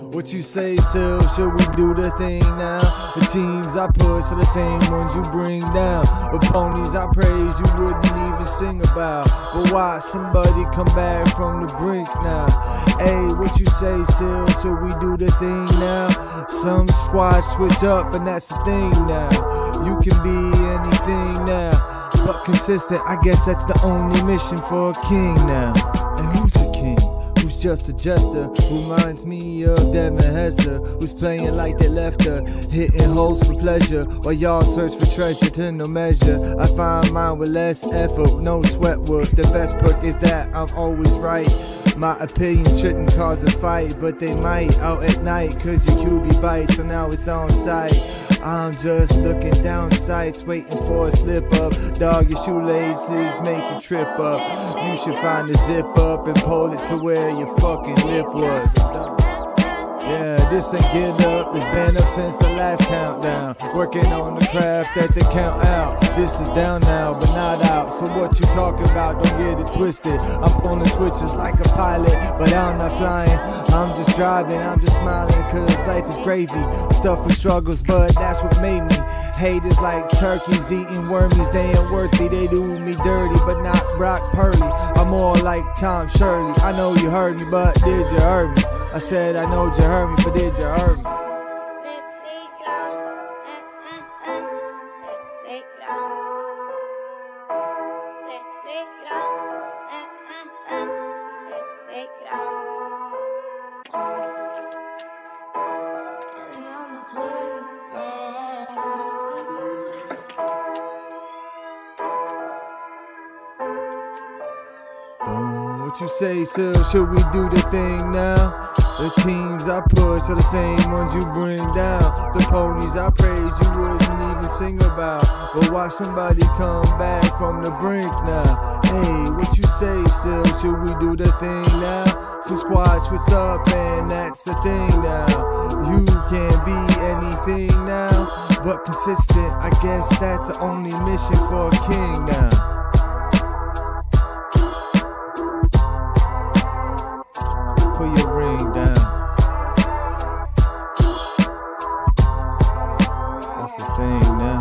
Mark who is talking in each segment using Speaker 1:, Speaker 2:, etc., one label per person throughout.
Speaker 1: What you say, Sil? Should we do the thing now? The teams I push are the same ones you bring down. The ponies I praise you wouldn't even sing about. But watch somebody come back from the brink now. Hey, what you say, Sil? Should we do the thing now? Some squads switch up and that's the thing now. You can be anything now, but consistent, I guess that's the only mission for a king now. And who's the king? Who's just a jester, who reminds me of Devin Hester, who's playing like they left her, hitting holes for pleasure, while y'all search for treasure to no measure. I find mine with less effort, no sweat work. The best perk is that I'm always right. My opinions shouldn't cause a fight, but they might out at night, cause your QB bites, so now it's on sight. I'm just looking down sights, waiting for a slip up. Dog, your shoelaces make you trip up. You should find a zip up and pull it to where your fucking lip was. Yeah, this ain't get up, it's been up since the last countdown. Working on the craft at the count out. This is down now, but not out. So what you talking about, don't get it twisted. I'm pulling switches like a pilot, but I'm not flying. I'm just driving, I'm just smiling, cause life is gravy. Stuff with struggles, but that's what made me. Haters like turkeys eating wormies, they ain't worthy. They do me dirty, but not Brock Purdy. I'm more like Tom Shirley. I know you heard me, but did you hear me? I said I know you heard me, but did you hear me? What you say, Sil? Should we do the thing now? The teams I push are the same ones you bring down. The ponies I praise you wouldn't even sing about. But watch somebody come back from the brink now. Hey, what you say, Sil? Should we do the thing now? Some squads switch up and that's the thing now. You can be anything now, but consistent, I guess that's the only mission for a king now. Put your ring down. That's the thing now.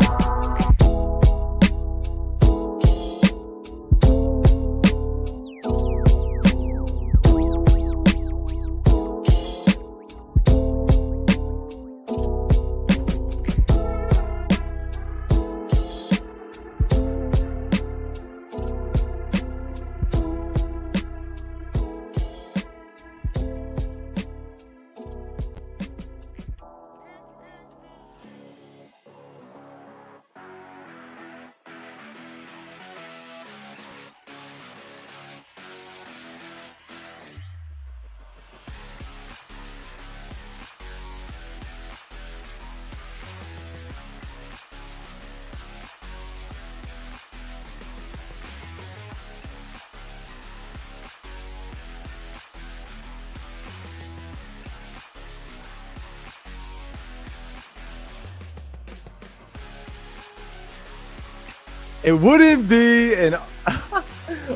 Speaker 1: It wouldn't be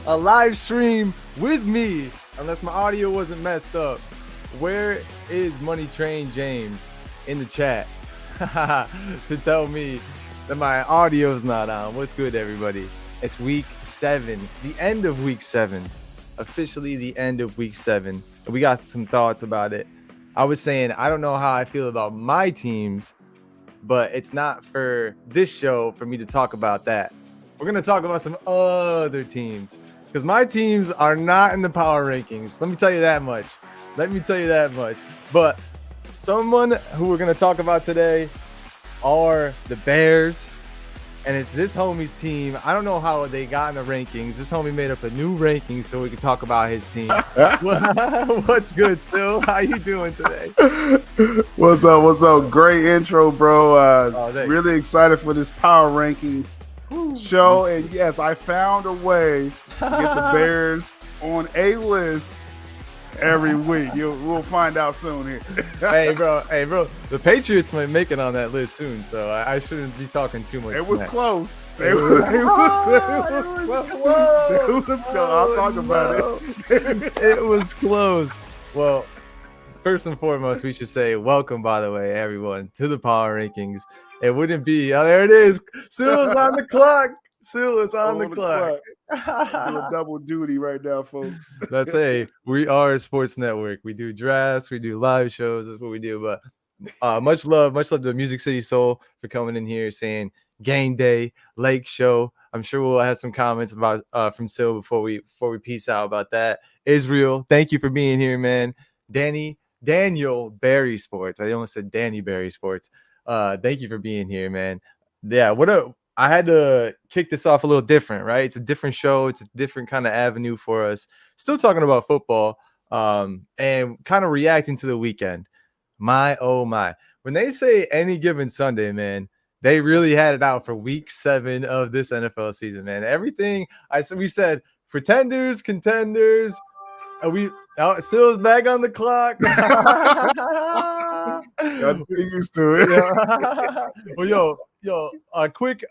Speaker 1: a live stream with me unless my audio wasn't messed up. Where is Money Train James in the chat to tell me that my audio's not on? What's good, everybody? It's week 7, the end of week 7, officially the end of week 7. We got some thoughts about it. I was saying, I don't know how I feel about my teams, but it's not for this show for me to talk about that. We're going to talk about some other teams because my teams are not in the power rankings. Let me tell you that much. But someone who we're going to talk about today are the Bears, and it's this homie's team. I don't know how they got in the rankings. This homie made up a new ranking so we can talk about his team. What's good, Still? How you doing today?
Speaker 2: What's up? Great intro, bro. Really excited for this power rankings show, and yes, I found a way to get the Bears on a list every week. We'll find out soon here.
Speaker 1: Hey, bro. The Patriots might make it on that list soon, so I shouldn't be talking too much.
Speaker 2: It was close. It was close. I'll talk about it.
Speaker 1: It was close. Well, first and foremost, we should say welcome, by the way, everyone, to the Power Rankings. It wouldn't be. Oh, there it is. Sue is on the clock. Sue is on the clock.
Speaker 2: I'm doing double duty right now, folks.
Speaker 1: That's we are a sports network. We do drafts, we do live shows. That's what we do. But much love to Music City Soul for coming in here saying game day, lake show. I'm sure we'll have some comments about from Sil before we peace out about that. Israel, thank you for being here, man. Daniel Barry Sports. I almost said Danny Barry Sports. Thank you for being here, man. Yeah, I had to kick this off a little different, right? It's a different show. It's a different kind of avenue for us. Still talking about football and kind of reacting to the weekend. My, oh my. When they say any given Sunday, man, they really had it out for week 7 of this NFL season, man. Everything we said, pretenders, contenders. Still's back on the clock.
Speaker 2: I'm used to it.
Speaker 1: Well, yo, a quick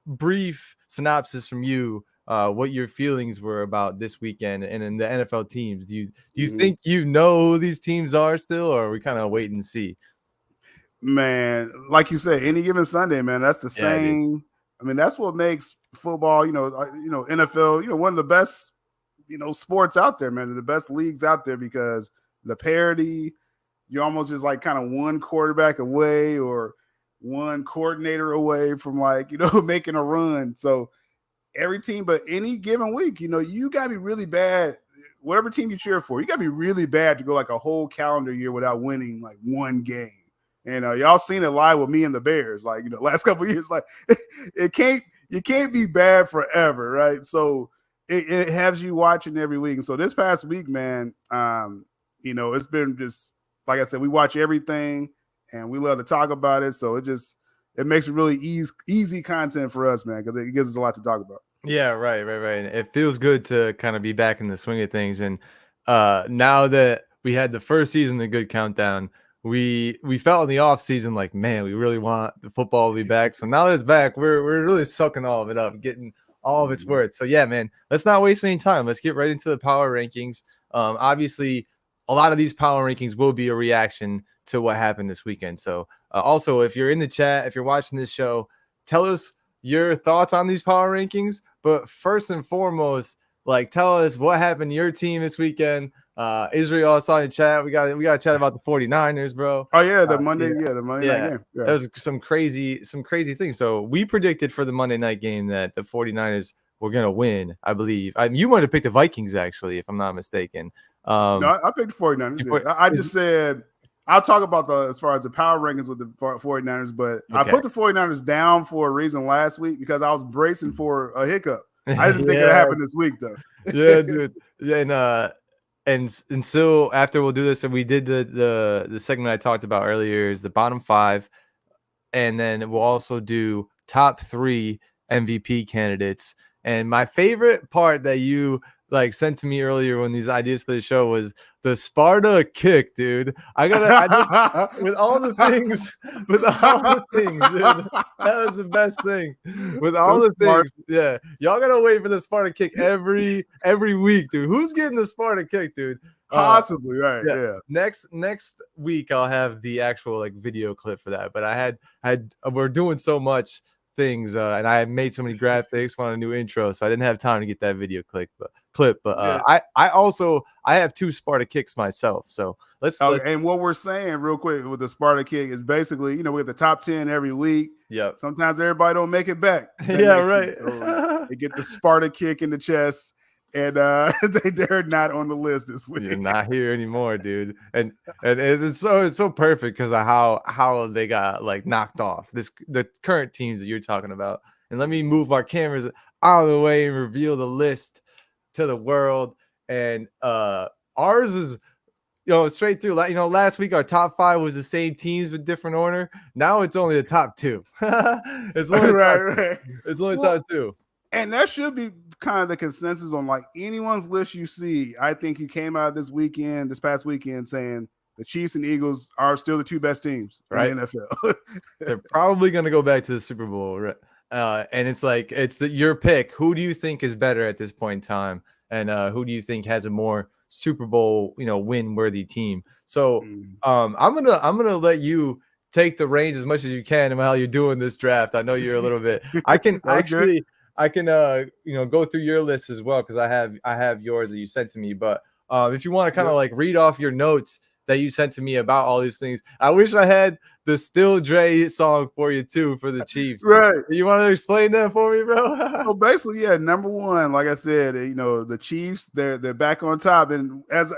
Speaker 1: brief synopsis from you. What your feelings were about this weekend and in the NFL teams. Do you think you know who these teams are still, or are we kind of wait and see?
Speaker 2: Man, like you said, any given Sunday, man, that's the same. I mean, that's what makes football, NFL, one of the best, sports out there, man, the best leagues out there, because the parity, you're almost just like kind of one quarterback away or one coordinator away from making a run. So every team, but any given week, you got to be really bad. Whatever team you cheer for, you got to be really bad to go like a whole calendar year without winning like one game. And y'all seen it live with me and the Bears, last couple of years. Like you can't be bad forever, right? So it has you watching every week. And so this past week, man, it's been just like I said, we watch everything and we love to talk about it. So it makes it really easy content for us, man, because it gives us a lot to talk about.
Speaker 1: Yeah, right. It feels good to kind of be back in the swing of things. And now that we had the first season, the good countdown, we felt in the off season like, man, we really want the football to be back. So now that it's back, we're really sucking all of it up, getting all of its worth. So yeah, man, let's not waste any time. Let's get right into the power rankings. Obviously, a lot of these power rankings will be a reaction to what happened this weekend. So also, if you're in the chat, if you're watching this show, tell us your thoughts on these power rankings. But first and foremost, tell us what happened to your team this weekend. Israel, I saw in the chat. We got to chat about the 49ers, bro.
Speaker 2: Oh yeah, the Monday night game. Yeah.
Speaker 1: That was some crazy things. So we predicted for the Monday night game that the 49ers were gonna win, I believe. You might have picked the Vikings, actually, if I'm not mistaken.
Speaker 2: No, I picked the 49ers. I just said I'll talk about as far as the power rankings with the 49ers, but okay. I put the 49ers down for a reason last week because I was bracing for a hiccup. I didn't think it happened this week, though.
Speaker 1: Yeah, dude. And so after we'll do this, and we did the segment I talked about earlier is the bottom 5, and then we'll also do top 3 MVP candidates. And my favorite part that you sent to me earlier when these ideas for the show was the Sparta kick, dude. With all the things, dude. That was the best thing. With all the things, yeah. Y'all gotta wait for the Sparta kick every week, dude. Who's getting the Sparta kick, dude?
Speaker 2: Possibly, right? Yeah.
Speaker 1: Next week I'll have the actual video clip for that. But we're doing so much things, and I made so many graphics, wanted a new intro, so I didn't have time to get that video clip. But I have 2 Sparta kicks myself. So let's
Speaker 2: and what we're saying real quick with the Sparta kick is basically, we have the top 10 every week.
Speaker 1: Yeah.
Speaker 2: Sometimes everybody don't make it back.
Speaker 1: Yeah, right.
Speaker 2: So they get the Sparta kick in the chest, and they're not on the list this week.
Speaker 1: You're not here anymore, dude. And it's so perfect because of how they got knocked off. The current teams that you're talking about. And let me move our cameras out of the way and reveal the list to the world. And ours is straight through. Last week our top 5 was the same teams with different order. Now it's only the top 2. It's only
Speaker 2: right.
Speaker 1: It's only top 2.
Speaker 2: And that should be kind of the consensus on like anyone's list you see. I think he came out this past weekend, saying the Chiefs and Eagles are still the two best teams in the NFL.
Speaker 1: They're probably going to go back to the Super Bowl. And it's like, your pick. Who do you think is better at this point in time? And who do you think has a more Super Bowl, win worthy team? So I'm gonna let you take the reins as much as you can about how you're doing this draft. I know you're a little bit. I can actually. I can go through your list as well because I have yours that you sent to me. But if you want to kind of like read off your notes that you sent to me about all these things, I wish I had the Still Dre song for you too for the Chiefs.
Speaker 2: Right?
Speaker 1: You want to explain that for me, bro?
Speaker 2: So basically, yeah. Number one, like I said, the Chiefs, they're back on top. And as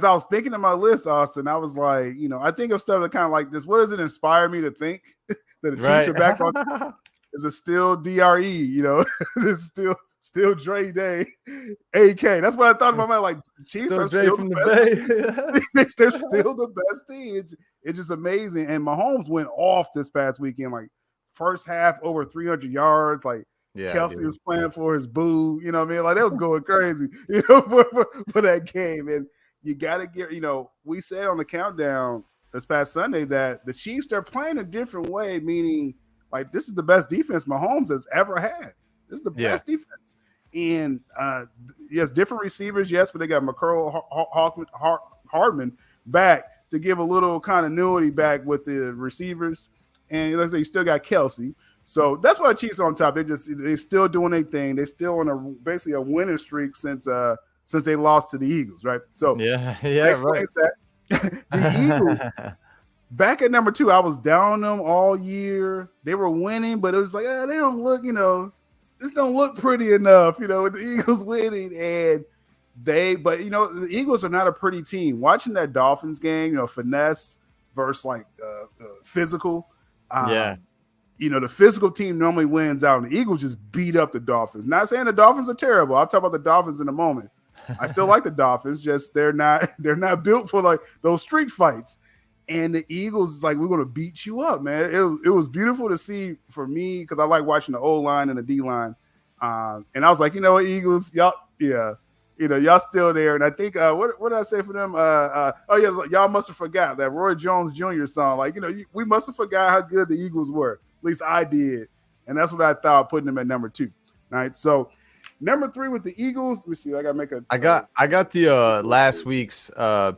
Speaker 2: I was thinking of my list, Austin, I was like, I think of stuff that kind of like this. What does it inspire me to think that the Chiefs are back on top? Is it still DRE? It's still Dre Day, AK. That's what I thought about. My like Chiefs are still from the best. They're still the best team. It's just amazing. And Mahomes went off this past weekend. Like first half over 300 yards. Like Kelsey was playing for his boo. You know what I mean? Like that was going crazy. For that game. And you got to get. We said on the countdown this past Sunday that the Chiefs, they're playing a different way, meaning. Like, this is the best defense Mahomes has ever had. This is the best defense. And, yes, different receivers, yes, but they got McCurl, Hardman back to give a little continuity back with the receivers. And let's say you still got Kelsey. So that's why the Chiefs are on top. They're still doing their thing. They're still on basically a winning streak since they lost to the Eagles, right? So
Speaker 1: right.
Speaker 2: That. The Eagles. Back at number 2, I was down on them all year. They were winning, but it was like, they don't look, this don't look pretty enough, with the Eagles winning. And the Eagles are not a pretty team. Watching that Dolphins game, finesse versus like physical. The physical team normally wins out, and the Eagles just beat up the Dolphins. Not saying the Dolphins are terrible. I'll talk about the Dolphins in a moment. I still like the Dolphins, just they're not built for like those street fights. And the Eagles is like, we're going to beat you up, man. It was beautiful to see for me because I like watching the O-line and the D-line. And I was like, Eagles, y'all, y'all still there. And I think, what did I say for them? Y'all must have forgot that Roy Jones Jr. song. Like, we must have forgot how good the Eagles were. At least I did. And that's what I thought, putting them at number 2. All right, so number 3 with the Eagles. Let me see. I got to make a.
Speaker 1: I got the last week's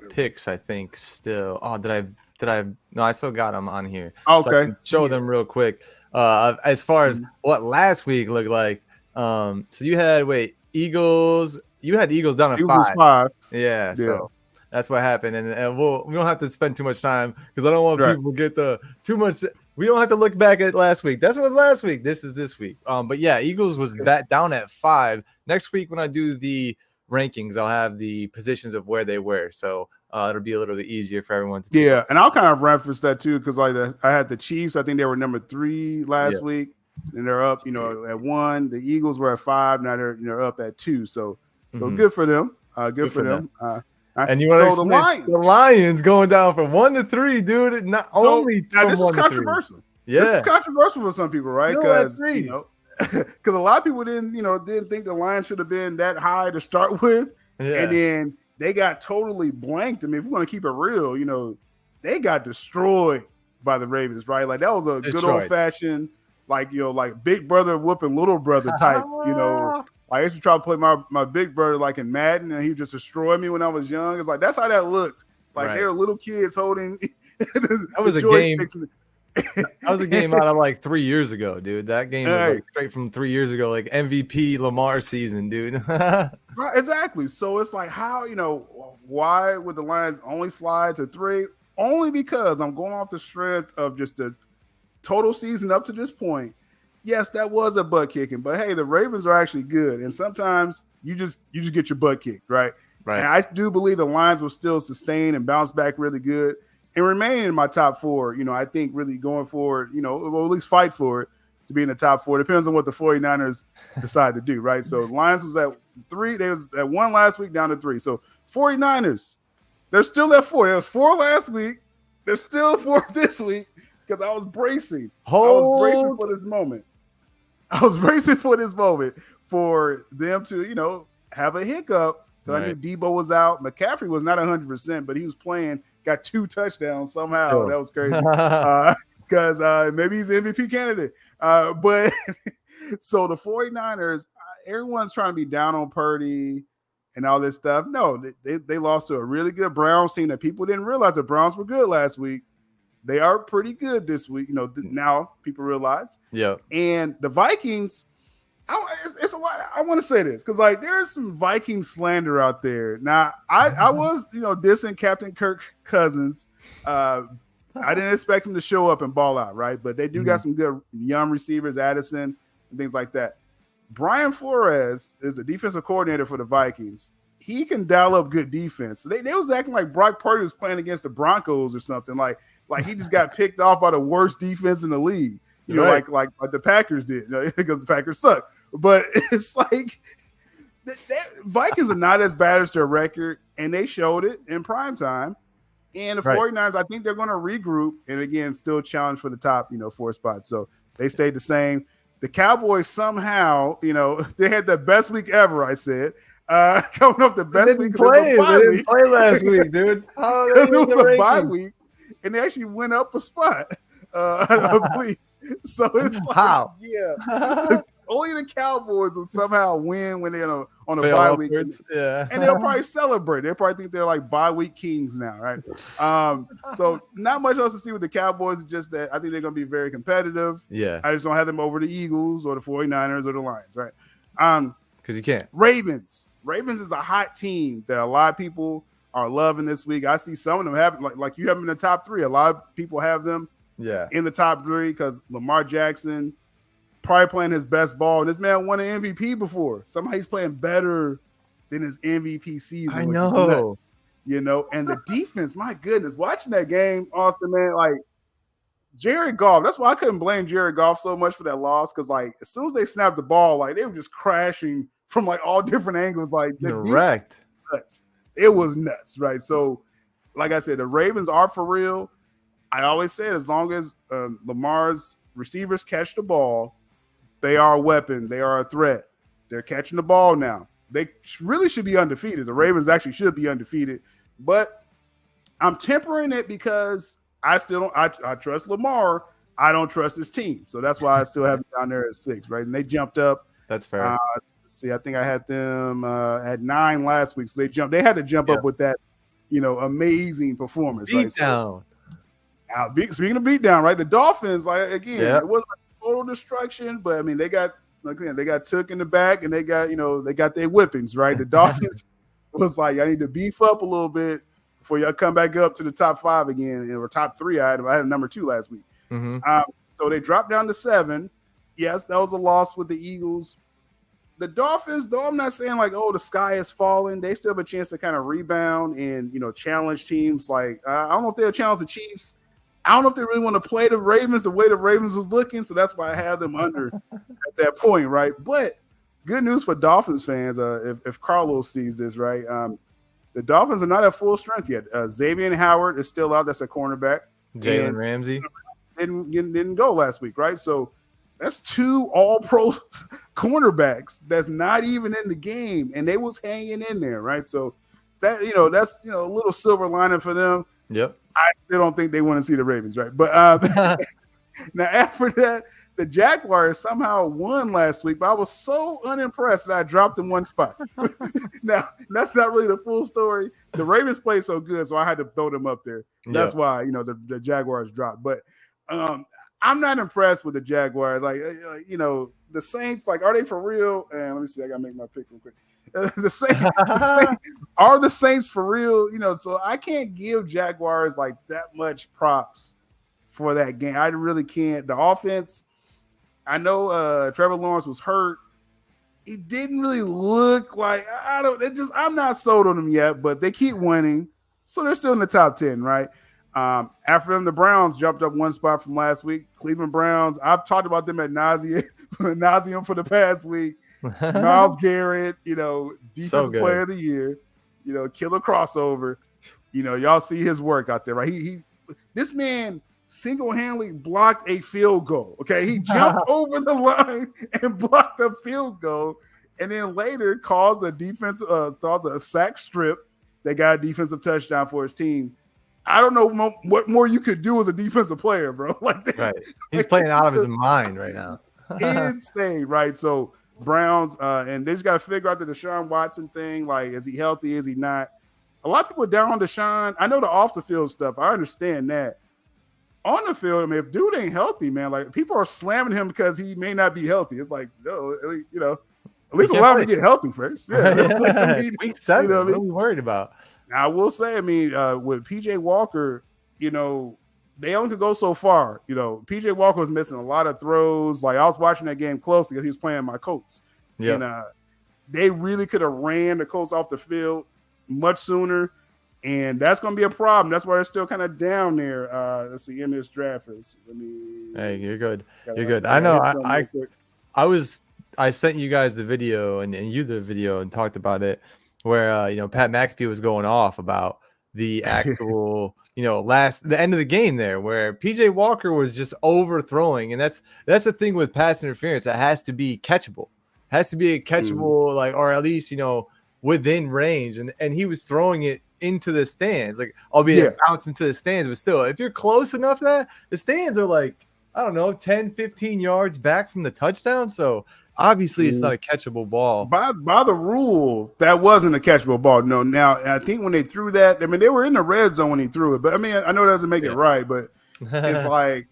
Speaker 1: picks. I think still. Oh, did I? No, I still got them on here.
Speaker 2: Okay.
Speaker 1: So I can show them real quick. As far as what last week looked like. So you had Eagles. You had the Eagles down at 5. Yeah. So that's what happened, and we don't have to spend too much time because I don't want people to get too much. We don't have to look back at last week. That's what was last week. This is this week. But yeah, Eagles was down at 5. Next week when I do the rankings, I'll have the positions of where they were. So it'll be a little bit easier for everyone to.
Speaker 2: Yeah, and I'll kind of reference that too because I had the Chiefs. I think they were number 3 last week, and they're up. At 1. The Eagles were at 5. Now they're up at 2. So good for them. Good for them.
Speaker 1: And you want to explain the Lions going down from 1 to 3, dude. Not only
Speaker 2: now this is controversial. Yeah, this is controversial for some people, right? Because because a lot of people didn't think the Lions should have been that high to start with, and then they got totally blanked. I mean, if we're going to keep it real, they got destroyed by the Ravens, right? Like that was a good old fashioned, like big brother whooping little brother type, I used to try to play my big brother like in Madden, and he just destroyed me when I was young. It's like that's how that looked. Like they were little kids holding.
Speaker 1: That was a game. That was a game out of like 3 years ago, dude. That game was like straight from 3 years ago, like MVP Lamar season, dude.
Speaker 2: Right, exactly. So it's like how why would the Lions only slide to 3? Only because I'm going off the strength of just the total season up to this point. Yes, that was a butt kicking, but hey, the Ravens are actually good, and sometimes you just get your butt kicked, right? Right. And I do believe the Lions will still sustain and bounce back really good and remain in my top 4. I think really going forward, or at least fight for it to be in the top 4. Depends on what the 49ers decide to do, right? So the Lions was at 3. They was at 1 last week, down to 3. So 49ers, they're still at 4. There was 4 last week. They're still 4 this week because I was bracing. I was bracing for this moment. I was bracing for this moment for them to, you know, have a hiccup because I knew Debo was out. McCaffrey was not 100%, but he was playing, got 2 touchdowns somehow.
Speaker 1: Sure.
Speaker 2: That was crazy because maybe he's an MVP candidate. But so the 49ers, everyone's trying to be down on Purdy and all this stuff. No, they lost to a really good Browns team that people didn't realize the Browns were good last week. They are pretty good this week. You know, now people realize.
Speaker 1: Yeah.
Speaker 2: And the Vikings, it's a lot. I want to say this because, like, there's some Viking slander out there. Now, I was, you know, dissing Captain Kirk Cousins. I didn't expect him to show up and ball out, right? But they do got some good young receivers, Addison, and things like that. Brian Flores is the defensive coordinator for the Vikings. He can dial up good defense. So they was acting like Brock Purdy was playing against the Broncos or something. Like he just got picked off by the worst defense in the league. You know, like the Packers did, you know, because the Packers suck. But it's like Vikings are not as bad as their record, and they showed it in prime time. And the 49ers, I think they're going to regroup and, again, still challenge for the top, you know, 4 spots. So they stayed the same. The Cowboys somehow, you know, they had the best week ever, I said. Coming up the best week.
Speaker 1: They didn't play last week, dude. Oh,
Speaker 2: it was a bye week, and they actually went up a spot, I believe. So it's like, yeah. Only the Cowboys will somehow win when they're on a bye week.
Speaker 1: Yeah.
Speaker 2: And they'll probably celebrate. They'll probably think they're like bye week kings now, right? So not much else to see with the Cowboys. Just that I think they're going to be very competitive.
Speaker 1: Yeah.
Speaker 2: I just don't have them over the Eagles or the 49ers or the Lions, right?
Speaker 1: Because you can't.
Speaker 2: Ravens is a hot team that a lot of people are loving this week. I see some of them have, like you have them in the top 3. A lot of people have them in the top 3 because Lamar Jackson probably playing his best ball. And this man won an MVP before. Somehow he's playing better than his MVP season.
Speaker 1: I know.
Speaker 2: Nuts, you know, and the defense, my goodness, watching that game, Austin, man, like Jared Goff, that's why I couldn't blame Jared Goff so much for that loss. Because, like, as soon as they snapped the ball, like, they were just crashing from, like, all different angles. Like,
Speaker 1: correct.
Speaker 2: It was nuts, right? So, like I said, the Ravens are for real. I always said as long as Lamar's receivers catch the ball, they are a weapon. They are a threat. They're catching the ball now. They really should be undefeated. The Ravens actually should be undefeated. But I'm tempering it because I still don't. I trust Lamar. I don't trust his team. So that's why I still have them down there at 6, right? And they jumped up.
Speaker 1: That's fair.
Speaker 2: See, I think I had them at 9 last week. So they had to jump up with that, you know, amazing performance.
Speaker 1: Beat down.
Speaker 2: Now, speaking of beat down, right? The Dolphins, like, again, it wasn't total destruction, but I mean, they got took in the back and they got their whippings, right? The Dolphins was like, I need to beef up a little bit before y'all come back up to the top 5 again, or top 3. I had number 2 last week. So they dropped down to 7. Yes, that was a loss with the Eagles. The Dolphins, though, I'm not saying like, oh, the sky is falling. They still have a chance to kind of rebound and, you know, challenge teams. Like, I don't know if they'll challenge the Chiefs. I don't know if they really want to play the Ravens the way the Ravens was looking, so that's why I have them under at that point, right? But good news for Dolphins fans, if Carlos sees this, right? The Dolphins are not at full strength yet. Xavier Howard is still out. That's a cornerback.
Speaker 1: Jalen Ramsey
Speaker 2: didn't go last week, right? So that's 2 all-pro cornerbacks that's not even in the game, and they was hanging in there, right? So that, you know, that's, you know, a little silver lining for them.
Speaker 1: Yep.
Speaker 2: I still don't think they want to see the Ravens, right? But now after that, the Jaguars somehow won last week, but I was so unimpressed that I dropped them 1 spot. Now, that's not really the full story. The Ravens played so good, so I had to throw them up there. That's why, you know, the Jaguars dropped. But I'm not impressed with the Jaguars. Like, you know, the Saints, like, are they for real? And let me see, I got to make my pick real quick. The Saints are the Saints for real, you know, so I can't give Jaguars like that much props for that game. I really can't. The offense, I know Trevor Lawrence was hurt. He didn't really look like, I'm not sold on them yet, but they keep winning. So they're still in the top 10, right? After them, the Browns jumped up 1 spot from last week. Cleveland Browns, I've talked about them at nauseum for the past week. Myles Garrett, you know, defensive player of the year, you know, killer crossover. You know, y'all see his work out there, right? This man single-handedly blocked a field goal. Okay, he jumped over the line and blocked a field goal, and then later caused a sack strip that got a defensive touchdown for his team. I don't know what more you could do as a defensive player, bro.
Speaker 3: Right, he's playing out of his mind right now.
Speaker 2: Insane, right? So Browns, and they just got to figure out the Deshaun Watson thing. Like, is he healthy? Is he not? A lot of people are down on Deshaun. I know the off the field stuff. I understand that. On the field, I mean, if dude ain't healthy, man, like people are slamming him because he may not be healthy. It's like, no, you know, at least allow him to get healthy first. Yeah, like, I mean,
Speaker 3: week 7.
Speaker 2: You know
Speaker 3: what are we worried about?
Speaker 2: Now, I will say, I mean, with PJ Walker, you know, they only could go so far. You know, PJ Walker was missing a lot of throws. Like, I was watching that game closely because he was playing my Colts. Yep. And they really could have ran the Colts off the field much sooner. And that's going to be a problem. That's why they're still kind of down there. Let's see, in this draft.
Speaker 3: Hey, you're good. You're good. I know. I sent you guys the video and you the video and talked about it where, you know, Pat McAfee was going off about the actual, you know, the end of the game there where PJ Walker was just overthrowing. And that's the thing with pass interference. It has to be catchable. It has to be a catchable, like, or at least, you know, within range. And he was throwing it into the stands, like, albeit bounce into the stands, but still, if you're close enough to that, the stands are like, I don't know, 10, 15 yards back from the touchdown. So obviously it's not a catchable ball. By
Speaker 2: the rule, that wasn't a catchable ball. No, now I think when they threw that, I mean, they were in the red zone when he threw it, but I mean, I know that doesn't make it right, but it's like,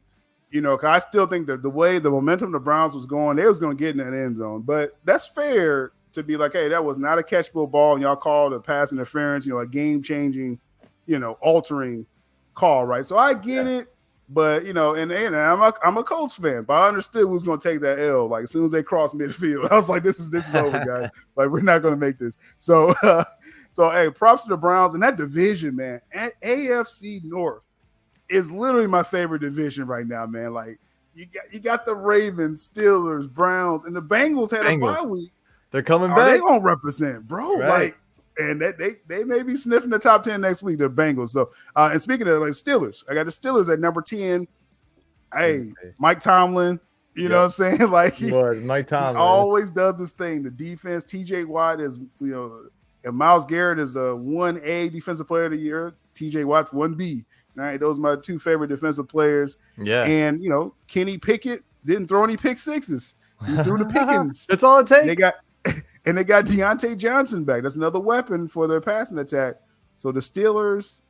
Speaker 2: you know, I still think that the way the momentum the Browns was going, they was going to get in that end zone, but that's fair to be like, hey, that was not a catchable ball, and y'all called a pass interference, you know, a game-changing, you know, altering call, right? So I get it, but, you know, and I'm a Colts fan, but I understood who was going to take that L. Like, as soon as they crossed midfield, I was like, this is over, guys. Like, we're not going to make this. So, hey, props to the Browns. And that division, man, at AFC North is literally my favorite division right now, man. Like, you got the Ravens, Steelers, Browns, and the Bengals had a bye week.
Speaker 3: They're coming back.
Speaker 2: They gonna represent, bro. Right. Like, and they may be sniffing the top 10 next week. The Bengals. So, and speaking of like Steelers, I got the Steelers at number 10. Hey, Mike Tomlin. You know what I'm saying? Like
Speaker 3: Mike Tomlin
Speaker 2: always does this thing. The defense. T.J. Watt is, you know, and Myles Garrett is a 1A defensive player of the year. T.J. Watt's 1B. All right, those are my two favorite defensive players.
Speaker 3: Yeah,
Speaker 2: and you know, Kenny Pickett didn't throw any pick sixes. He threw the pickings.
Speaker 3: That's all it takes.
Speaker 2: They got Deontay Johnson back. That's another weapon for their passing attack. So the Steelers,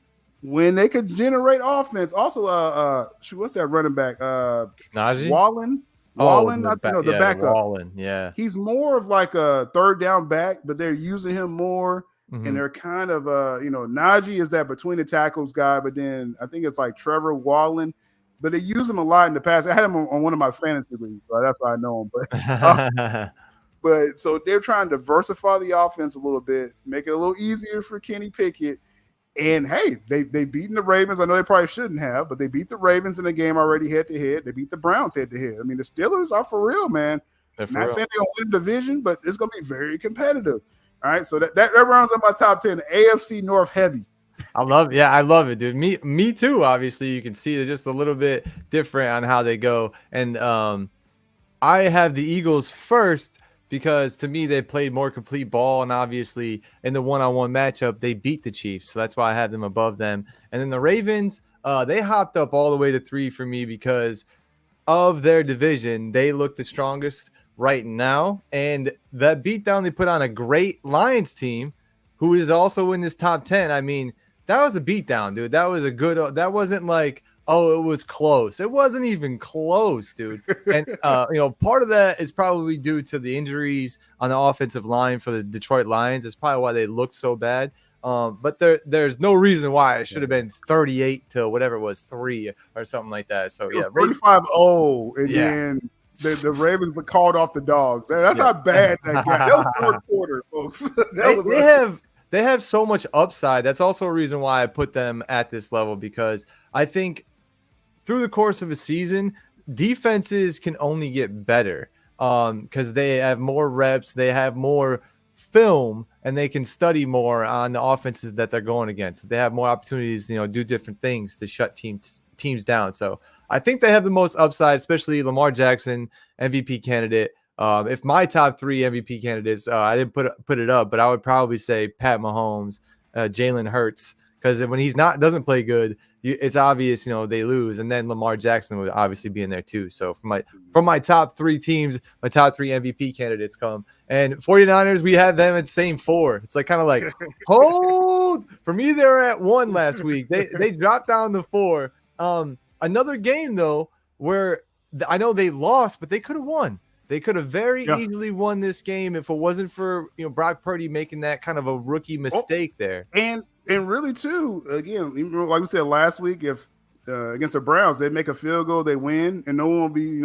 Speaker 2: when they could generate offense, also what's that running back?
Speaker 3: Najee?
Speaker 2: Wallen. The backup.
Speaker 3: Wallen, yeah.
Speaker 2: He's more of like a third down back, but they're using him more. And they're kind of you know, Najee is that between the tackles guy, but then I think it's like Trevor Wallen. But they use him a lot in the past. I had him on one of my fantasy leagues, so that's why I know him. But so they're trying to diversify the offense a little bit, make it a little easier for Kenny Pickett. And hey, they've beaten the Ravens. I know they probably shouldn't have, but they beat the Ravens in the game already head to head. They beat the Browns head to head. I mean, the Steelers are for real, man. Not saying they're gonna win the division, but it's gonna be very competitive. All right, so that rounds up my top 10. AFC North heavy.
Speaker 3: I love it, dude. Me too. Obviously, you can see they're just a little bit different on how they go. And I have the Eagles first because to me they played more complete ball, and obviously in the one-on-one matchup they beat the Chiefs, so that's why I have them above them. And then the Ravens, they hopped up all the way to 3 for me because of their division. They look the strongest right now, and that beatdown they put on a great Lions team who is also in this top 10. I mean, that was a beatdown, dude. That was a good. That wasn't like, oh, it was close. It wasn't even close, dude. And you know, part of that is probably due to the injuries on the offensive line for the Detroit Lions. That's probably why they looked so bad. But there's no reason why it should have been 38 to whatever it was, 3 or something like that. So yeah,
Speaker 2: 35-0, and then the Ravens called off the dogs. That's how bad that got. That was third quarter, folks.
Speaker 3: They have so much upside. That's also a reason why I put them at this level, because I think through the course of a season, defenses can only get better because they have more reps. They have more film and they can study more on the offenses that they're going against. They have more opportunities, do different things to shut teams down. So I think they have the most upside, especially Lamar Jackson, MVP candidate. If my top 3 MVP candidates, I didn't put it up, but I would probably say Pat Mahomes, Jalen Hurts, because when he's doesn't play good, it's obvious, they lose. And then Lamar Jackson would obviously be in there too. So from my top 3 teams, my top 3 MVP candidates come. And 49ers, we have them at same 4. It's like kind of like, hold. For me, they were at 1 last week. They dropped down to 4. Another game, though, where I know they lost, but they could have won. They could have very easily won this game if it wasn't for Brock Purdy making that kind of a rookie mistake there.
Speaker 2: And really, too, again, like we said last week, if against the Browns, they make a field goal, they win, and no one will be,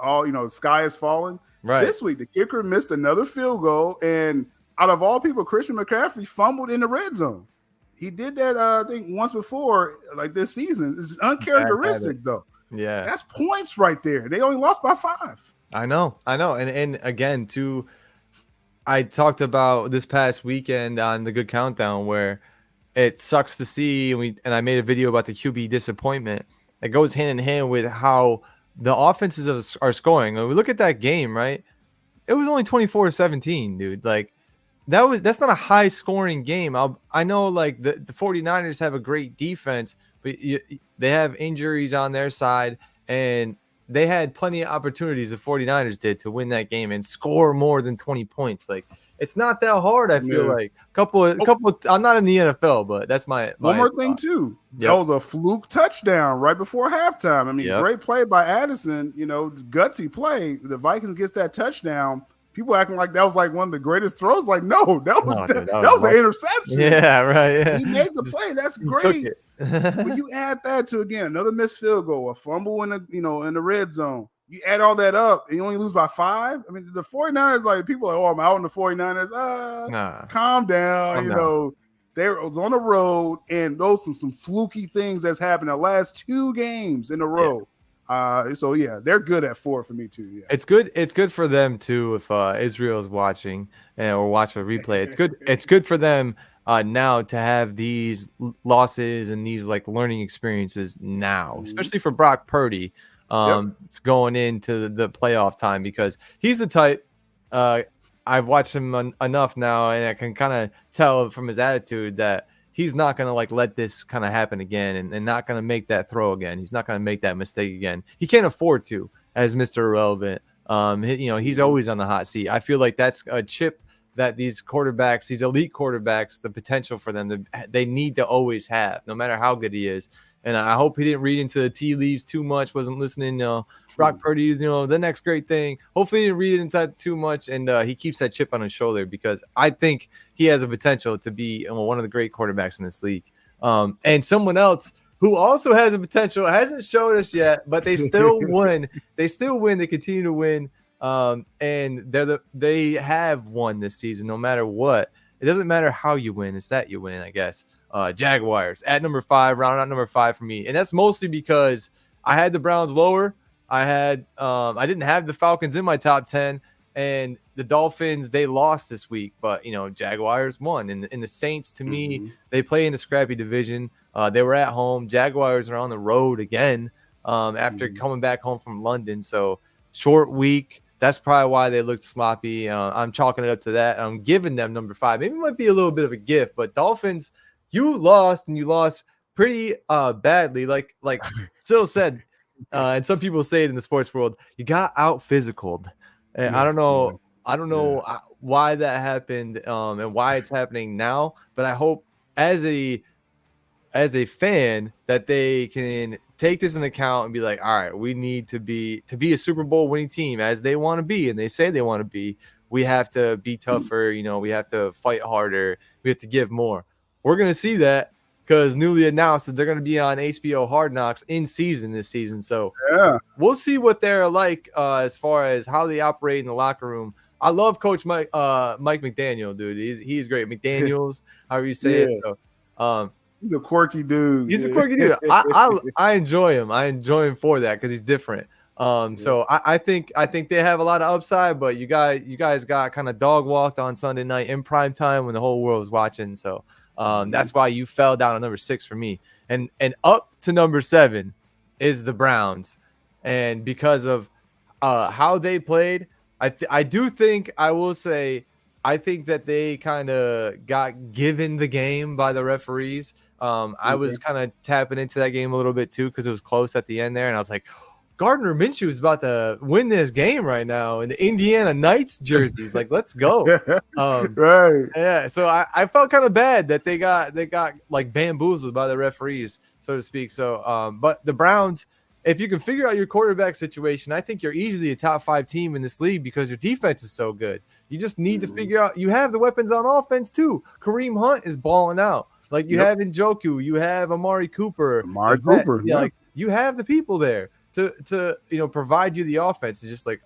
Speaker 2: all sky is falling.
Speaker 3: Right.
Speaker 2: This week, the kicker missed another field goal, and out of all people, Christian McCaffrey fumbled in the red zone. He did that, I think, once before, like this season. It's uncharacteristic, though.
Speaker 3: Yeah,
Speaker 2: that's points right there. They only lost by 5.
Speaker 3: I know, and again, too, I talked about this past weekend on the Good Countdown where it sucks to see, and I made a video about the QB disappointment. It goes hand in hand with how the offenses are scoring. When we look at that game, right? It was only 24-17, dude. Like that's not a high scoring game. I know like the 49ers have a great defense, but they have injuries on their side, and they had plenty of opportunities, the 49ers did, to win that game and score more than 20 points. Like, it's not that hard, I feel like. A couple. I'm not in the NFL, but that's my
Speaker 2: one more thing, too. That was a fluke touchdown right before halftime. I mean, great play by Addison, gutsy play. The Vikings gets that touchdown. People acting like that was like one of the greatest throws. Like, no, that was an interception.
Speaker 3: Yeah, right. Yeah.
Speaker 2: He made the play. That's great. When you add that to, again, another missed field goal, a fumble in the red zone, you add all that up and you only lose by 5. I mean, the 49ers, like, people are like, oh, I'm out on the 49ers. Calm down. They was on the road, and those some fluky things that's happened the last 2 games in a row. So they're good at 4 for me too. Yeah,
Speaker 3: it's good for them too. If Israel's watching or watch a replay, it's good. It's good for them now to have these losses and these like learning experiences now, especially for Brock Purdy going into the playoff time, because he's the type. I've watched him enough now, and I can kind of tell from his attitude that he's not going to like let this kind of happen again and not going to make that throw again. He's not going to make that mistake again. He can't afford to, as Mr. Irrelevant. He's always on the hot seat. I feel like that's a chip that these quarterbacks, these elite quarterbacks, the potential for them, they need to always have, no matter how good he is. And I hope he didn't read into the tea leaves too much, wasn't listening. Brock Purdy is, the next great thing. Hopefully he didn't read into that too much, and he keeps that chip on his shoulder, because I think he has a potential to be one of the great quarterbacks in this league. And someone else who also has a potential, hasn't showed us yet, but they still win. They still win. They continue to win. And they have won this season, no matter what. It doesn't matter how you win; it's that you win, I guess. Jaguars at number 5, round out number 5 for me, and that's mostly because I had the Browns lower. I didn't have the Falcons in my top 10, and the Dolphins, they lost this week, but Jaguars won, and the Saints, to me, they play in a scrappy division. They were at home. Jaguars are on the road again after coming back home from London, so short week. That's probably why they looked sloppy. I'm chalking it up to that. I'm giving them number 5. Maybe it might be a little bit of a gift, but Dolphins, you lost, and you lost pretty badly. Like Sil said, and some people say it in the sports world, you got out physicaled. And I don't know why that happened and why it's happening now. But I hope as a fan that they can take this into account and be like, all right, we need to be a Super Bowl winning team as they want to be, and they say they want to be. We have to be tougher. We have to fight harder. We have to give more. We're going to see that, because newly announced that they're going to be on HBO Hard Knocks in season this season. So we'll see what they're like as far as how they operate in the locker room. I love Coach Mike McDaniel, dude. He's great. McDaniels, however you say it. So,
Speaker 2: he's a quirky dude.
Speaker 3: He's a quirky dude. I enjoy him. I enjoy him for that, because he's different. So I think they have a lot of upside, but you guys got kind of dog walked on Sunday night in prime time when the whole world was watching. So that's why you fell down to number 6 for me, and up to number 7 is the Browns, and because of how they played, I do think I will say I think that they kind of got given the game by the referees. I was kind of tapping into that game a little bit too because it was close at the end there, and I was like, Gardner Minshew is about to win this game right now in the Indiana Knights jerseys. Like, let's go.
Speaker 2: Right.
Speaker 3: Yeah. So I felt kind of bad that they got like bamboozled by the referees, so to speak. So, but the Browns, if you can figure out your quarterback situation, I think you're easily a top 5 team in this league because your defense is so good. You just need to figure out, you have the weapons on offense too. Kareem Hunt is balling out. Like you have Njoku, you have Amari Cooper. Like you have the people there to provide you the offense. It's just like,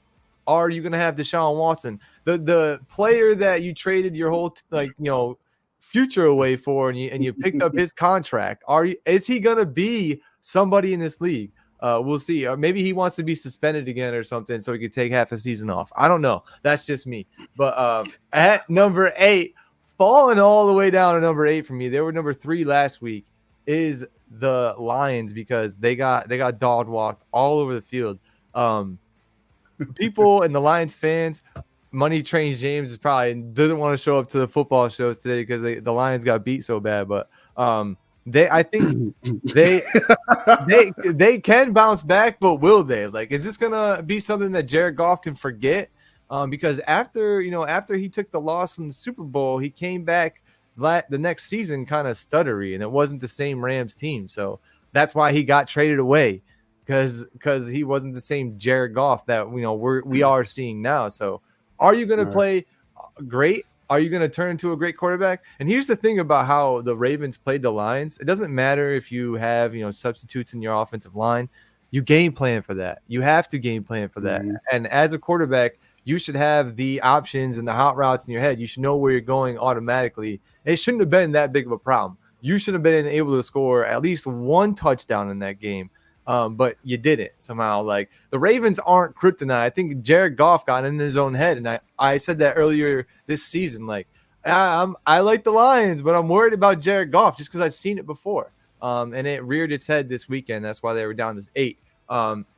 Speaker 3: are you going to have Deshaun Watson, the player that you traded your whole future away for, and you picked up his contract? Is he going to be somebody in this league? We'll see. Or maybe he wants to be suspended again or something so he could take half a season off. I don't know. That's just me. But at number 8, falling all the way down to number 8 for me, they were number 3 last week, is the Lions, because they got dog walked all over the field. People and the Lions fans, Money Train James is probably didn't want to show up to the football shows today because the Lions got beat so bad. But I think they can bounce back, but will they? Like, is this gonna be something that Jared Goff can forget? Because after he took the loss in the Super Bowl, he came back the next season kind of stuttery, and it wasn't the same Rams team. So that's why he got traded away, because he wasn't the same Jared Goff that we are seeing now. So are you going to play great? Are you going to turn into a great quarterback? And here's the thing about how the Ravens played the Lions. It doesn't matter if you have substitutes in your offensive line. You game plan for that. You have to game plan for that. And as a quarterback, you should have the options and the hot routes in your head. You should know where you're going automatically. It shouldn't have been that big of a problem. You should have been able to score at least 1 touchdown in that game, but you didn't somehow. Like, the Ravens aren't kryptonite. I think Jared Goff got in his own head, and I said that earlier this season. Like, I like the Lions, but I'm worried about Jared Goff just because I've seen it before, and it reared its head this weekend. That's why they were down to 8.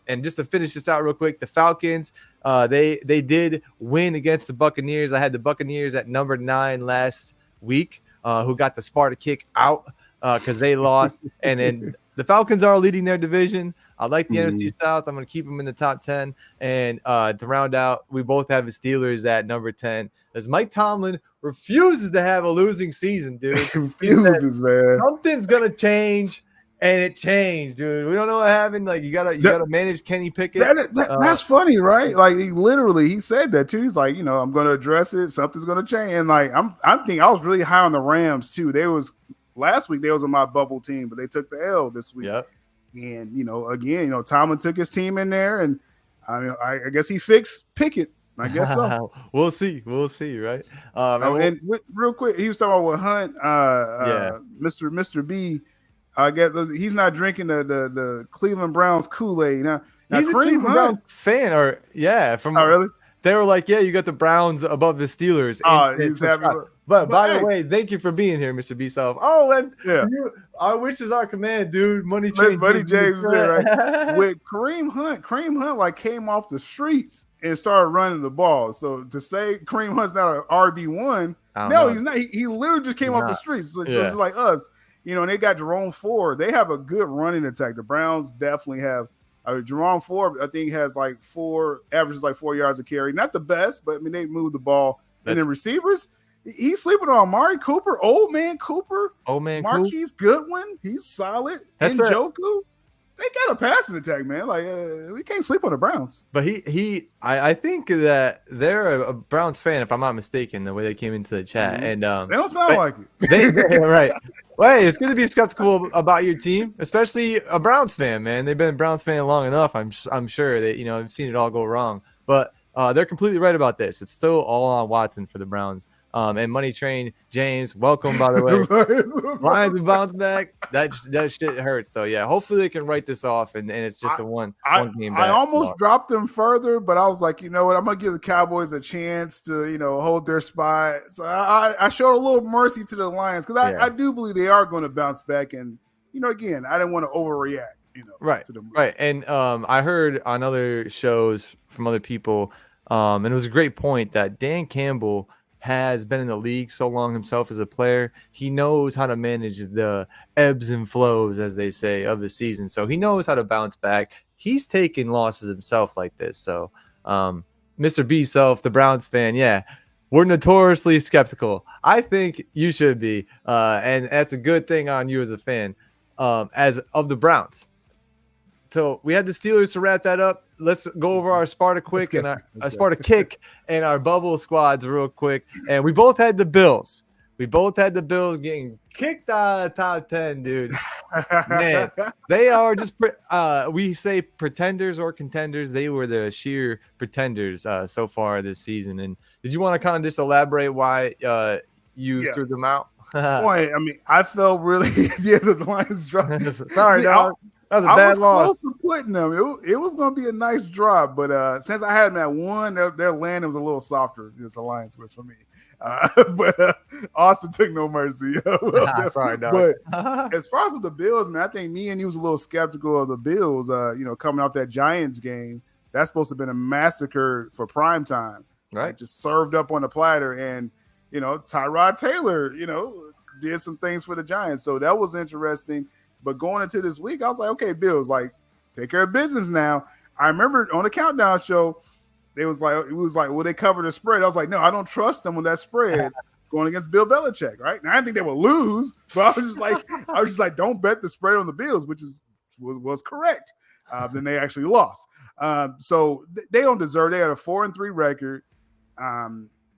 Speaker 3: And just to finish this out real quick, the Falcons, they did win against the Buccaneers. I had the Buccaneers at number 9 last week, who got the Sparta kick out because they lost. And then the Falcons are leading their division. I like the NFC South. I'm going to keep them in the top 10. And to round out, we both have the Steelers at number 10, as Mike Tomlin refuses to have a losing season, dude.
Speaker 2: Refuses, man.
Speaker 3: Something's going to change. And it changed, dude. We don't know what happened. Like, you gotta manage Kenny Pickett.
Speaker 2: That's funny, right? Like, he said that too. He's like, I'm going to address it. Something's going to change. And like, I'm thinking I was really high on the Rams too. Last week they was on my bubble team, but they took the L this week.
Speaker 3: Yep.
Speaker 2: And again, Tomlin took his team in there, and I guess he fixed Pickett. I guess so.
Speaker 3: We'll see, right?
Speaker 2: And real quick, he was talking about with Hunt, Mr. B. I guess he's not drinking the Cleveland Browns Kool-Aid. Now
Speaker 3: he's a Cleveland Browns fan,
Speaker 2: really?
Speaker 3: They were like, yeah, you got the Browns above the Steelers.
Speaker 2: He's happy.
Speaker 3: But by the way, thank you for being here, Mr. B-Self. Oh, and our wish is our command, dude. Money James
Speaker 2: is there, right? With Kareem Hunt like came off the streets and started running the ball. So to say Kareem Hunt's not an RB1, he's not. He literally just came off the streets. So it's like us. And they got Jerome Ford. They have a good running attack. The Browns definitely have. Jerome Ford, I think, has averages like 4 yards a carry. Not the best, but I mean, they move the ball. And then receivers, he's sleeping on Amari Cooper, old man Cooper, Marquise Goodwin. He's solid. And Njoku. They got a passing attack, man. Like, we can't sleep on the Browns.
Speaker 3: But I think that they're a Browns fan, if I'm not mistaken, the way they came into the chat. And
Speaker 2: they don't sound like it.
Speaker 3: They right. Well, hey, it's good to be skeptical about your team, especially a Browns fan, man. They've been a Browns fan long enough. I'm sure that I've seen it all go wrong. But they're completely right about this. It's still all on Watson for the Browns. And Money Train James, welcome, by the way. Lions will bounce back. That shit hurts though. Yeah, hopefully they can write this off and it's just one game back.
Speaker 2: I almost dropped them further, but I was like, you know what? I'm gonna give the Cowboys a chance to, hold their spot. So I showed a little mercy to the Lions because I do believe they are going to bounce back. And again, I didn't want to overreact.
Speaker 3: Right,
Speaker 2: to them.
Speaker 3: Right. And I heard on other shows from other people, and it was a great point that Dan Campbell has been in the league so long himself as a player. He knows how to manage the ebbs and flows, as they say, of the season. So he knows how to bounce back. He's taken losses himself like this. So Mr. B Self, the Browns fan, we're notoriously skeptical. I think you should be. And that's a good thing on you as a fan, as of the Browns. So we had the Steelers to wrap that up. Let's go over our Sparta quick and our Sparta kick and our bubble squads real quick. And we both had the Bills. We both had the Bills getting kicked out of the top 10, dude. Man, they are just we say pretenders or contenders. They were the sheer pretenders so far this season. And did you want to kind of just elaborate why you threw them out?
Speaker 2: Boy, I mean, I felt really the Lions dropped.
Speaker 3: Sorry, dog. That was a bad loss.
Speaker 2: Close to putting them. It was going to be a nice drop, but since I had them at 1, their landing was a little softer. Just Alliance was for me. But Austin took no mercy.
Speaker 3: Sorry, dog.
Speaker 2: But as far as with the Bills, man, I think me and he was a little skeptical of the Bills. Coming off that Giants game, that's supposed to have been a massacre for prime time.
Speaker 3: Right,
Speaker 2: just served up on the platter, and Tyrod Taylor, did some things for the Giants, so that was interesting. But going into this week, I was like, okay, Bills, take care of business now. I remember on the countdown show, it was like, will they cover the spread? I was like, no, I don't trust them with that spread going against Bill Belichick, right? Now I didn't think they would lose, but I was just like, don't bet the spread on the Bills, which was correct. Then they actually lost. So they don't deserve. They had a 4-3 record.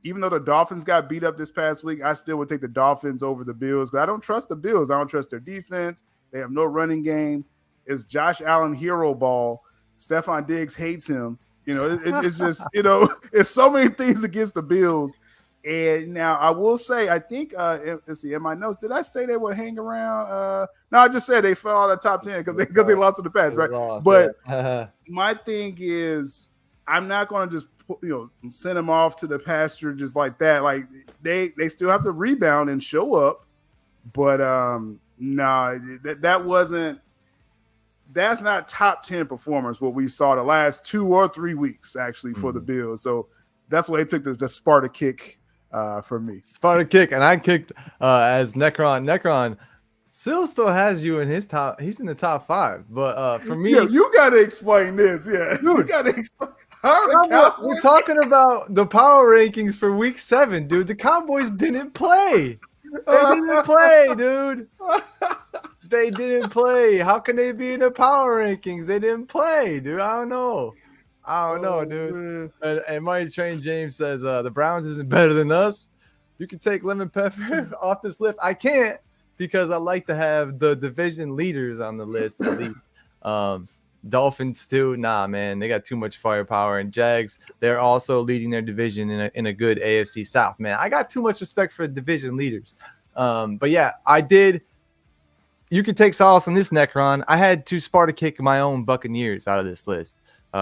Speaker 2: Even though the Dolphins got beat up this past week, I still would take the Dolphins over the Bills because I don't trust the Bills. I don't trust their defense. They have no running game. It's Josh Allen hero ball. Stephon Diggs hates him. It's just, it's so many things against the Bills. And now I will say, I think, let's see, in my notes, did I say they would hang around? No, I just said they fell out of the top 10 because they lost to the Pats, right? But my thing is, I'm not going to just send them off to the pasture just like that. Like they still have to rebound and show up. But that's not top 10 performers what we saw the last 2 or 3 weeks actually for the Bills. So that's why they took the Sparta kick from me.
Speaker 3: Sparta kick, and I kicked as Necron. Necron still has you in his top. He's in the top 5. But for me,
Speaker 2: you got to explain this. Yeah, dude. You got to explain.
Speaker 3: We're talking about the power rankings for week 7, dude. The Cowboys didn't play. They didn't play, dude. They didn't play. How can they be in the power rankings? They didn't play, dude. I don't know, dude. And Mighty Train James says the Browns isn't better than us. You can take Lemon Pepper off this list. I can't because I like to have the division leaders on the list at least. Dolphins too. Nah, man, they got too much firepower. And Jags, they're also leading their division in a good AFC South. Man, I got too much respect for the division leaders. But yeah, I did. You can take solace on this, Necron. I had to Sparta kick my own Buccaneers out of this list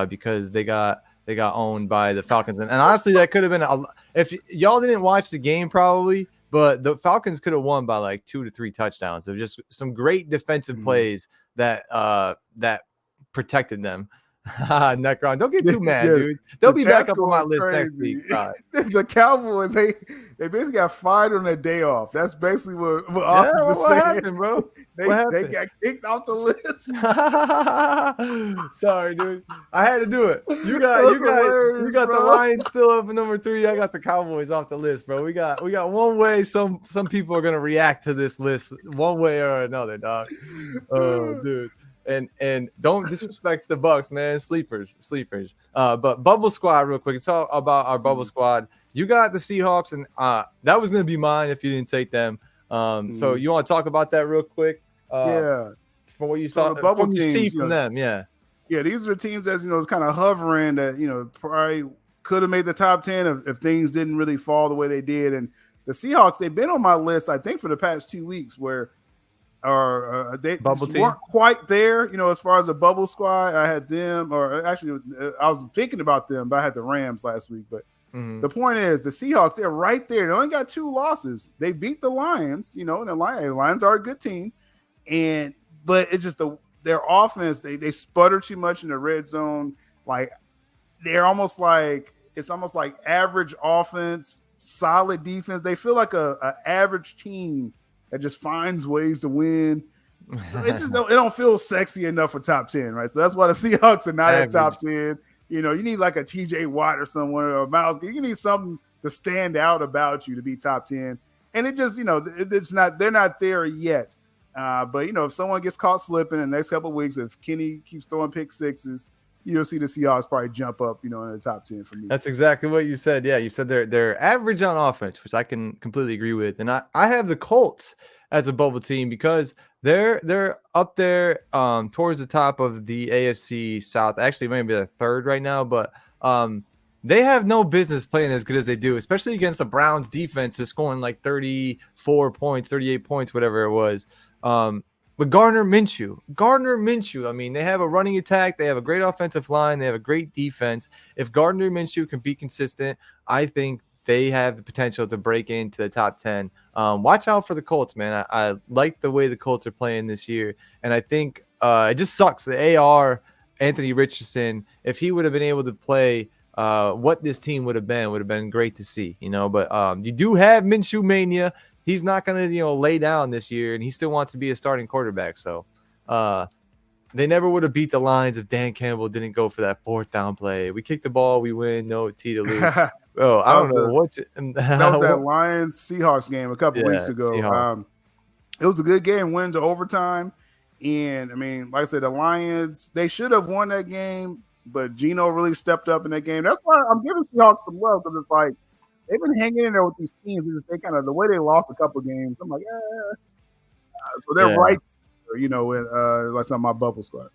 Speaker 3: because they got owned by the Falcons. And honestly, that could have been if y'all didn't watch the game probably, but the Falcons could have won by like 2 to 3 touchdowns. So just some great defensive plays that protected them. Necron, don't get too mad, dude. They'll be back up on my list next week.
Speaker 2: The Cowboys, they basically got fired on their day off. That's basically what Austin is saying.
Speaker 3: Happened, bro?
Speaker 2: They got kicked off the list.
Speaker 3: Sorry, dude. I had to do it. You got the Lions still up at number 3. I got the Cowboys off the list, bro. We got one way some people are gonna react to this list one way or another, dog. Oh, dude. And don't disrespect the Bucks, man. Sleepers. But Bubble Squad, real quick. It's all about our Bubble Squad. You got the Seahawks, and that was going to be mine if you didn't take them. So you want to talk about that real quick?
Speaker 2: Yeah.
Speaker 3: From what you saw, the bubble from teams, from them, yeah.
Speaker 2: Yeah, these are the teams that's, it's kind of hovering that, probably could have made the top 10 if things didn't really fall the way they did. And the Seahawks, they've been on my list, I think, for the past 2 weeks where they weren't quite there, as far as a bubble squad. I had them, or actually I was thinking about them, but I had the Rams last week. But the point is the Seahawks, they're right there. They only got 2 losses. They beat the Lions, and the Lions are a good team. But it's just their offense, they sputter too much in the red zone. Like it's almost like average offense, solid defense. They feel like a average team that just finds ways to win. So it don't feel sexy enough for top 10, right? So that's why the Seahawks are not at top 10. You need like a TJ Watt or someone, or Miles. You need something to stand out about you to be top 10. And it just, it's not, they're not there yet. But if someone gets caught slipping in the next couple of weeks, if Kenny keeps throwing pick sixes, you'll see the Seahawks probably jump up, in the top 10 for me.
Speaker 3: That's exactly what you said. Yeah, you said they're average on offense, which I can completely agree with. And I have the Colts as a bubble team because they're up there towards the top of the AFC South. Actually, maybe they're third right now, but they have no business playing as good as they do, especially against the Browns defense, just scoring like 34 points, 38 points, whatever it was. But Gardner Minshew, I mean, they have a running attack. They have a great offensive line. They have a great defense. If Gardner Minshew can be consistent, I think they have the potential to break into the top 10. Watch out for the Colts, man. I like the way the Colts are playing this year. And I think it just sucks. The AR, Anthony Richardson, if he would have been able to play what this team would have been great to see, But you do have Minshew mania. He's not going to, lay down this year, and he still wants to be a starting quarterback. So they never would have beat the Lions if Dan Campbell didn't go for that 4th down play. We kick the ball, we win, no T to lose. Oh, I don't know what.
Speaker 2: That was that Lions Seahawks game a couple weeks ago. It was a good game, went to overtime. And I mean, like I said, the Lions, they should have won that game, but Geno really stepped up in that game. That's why I'm giving Seahawks some love, because it's like, they've been hanging in there with these teams. They kind of the way they lost a couple games. I'm like, so they're right there, like some of my bubble squad.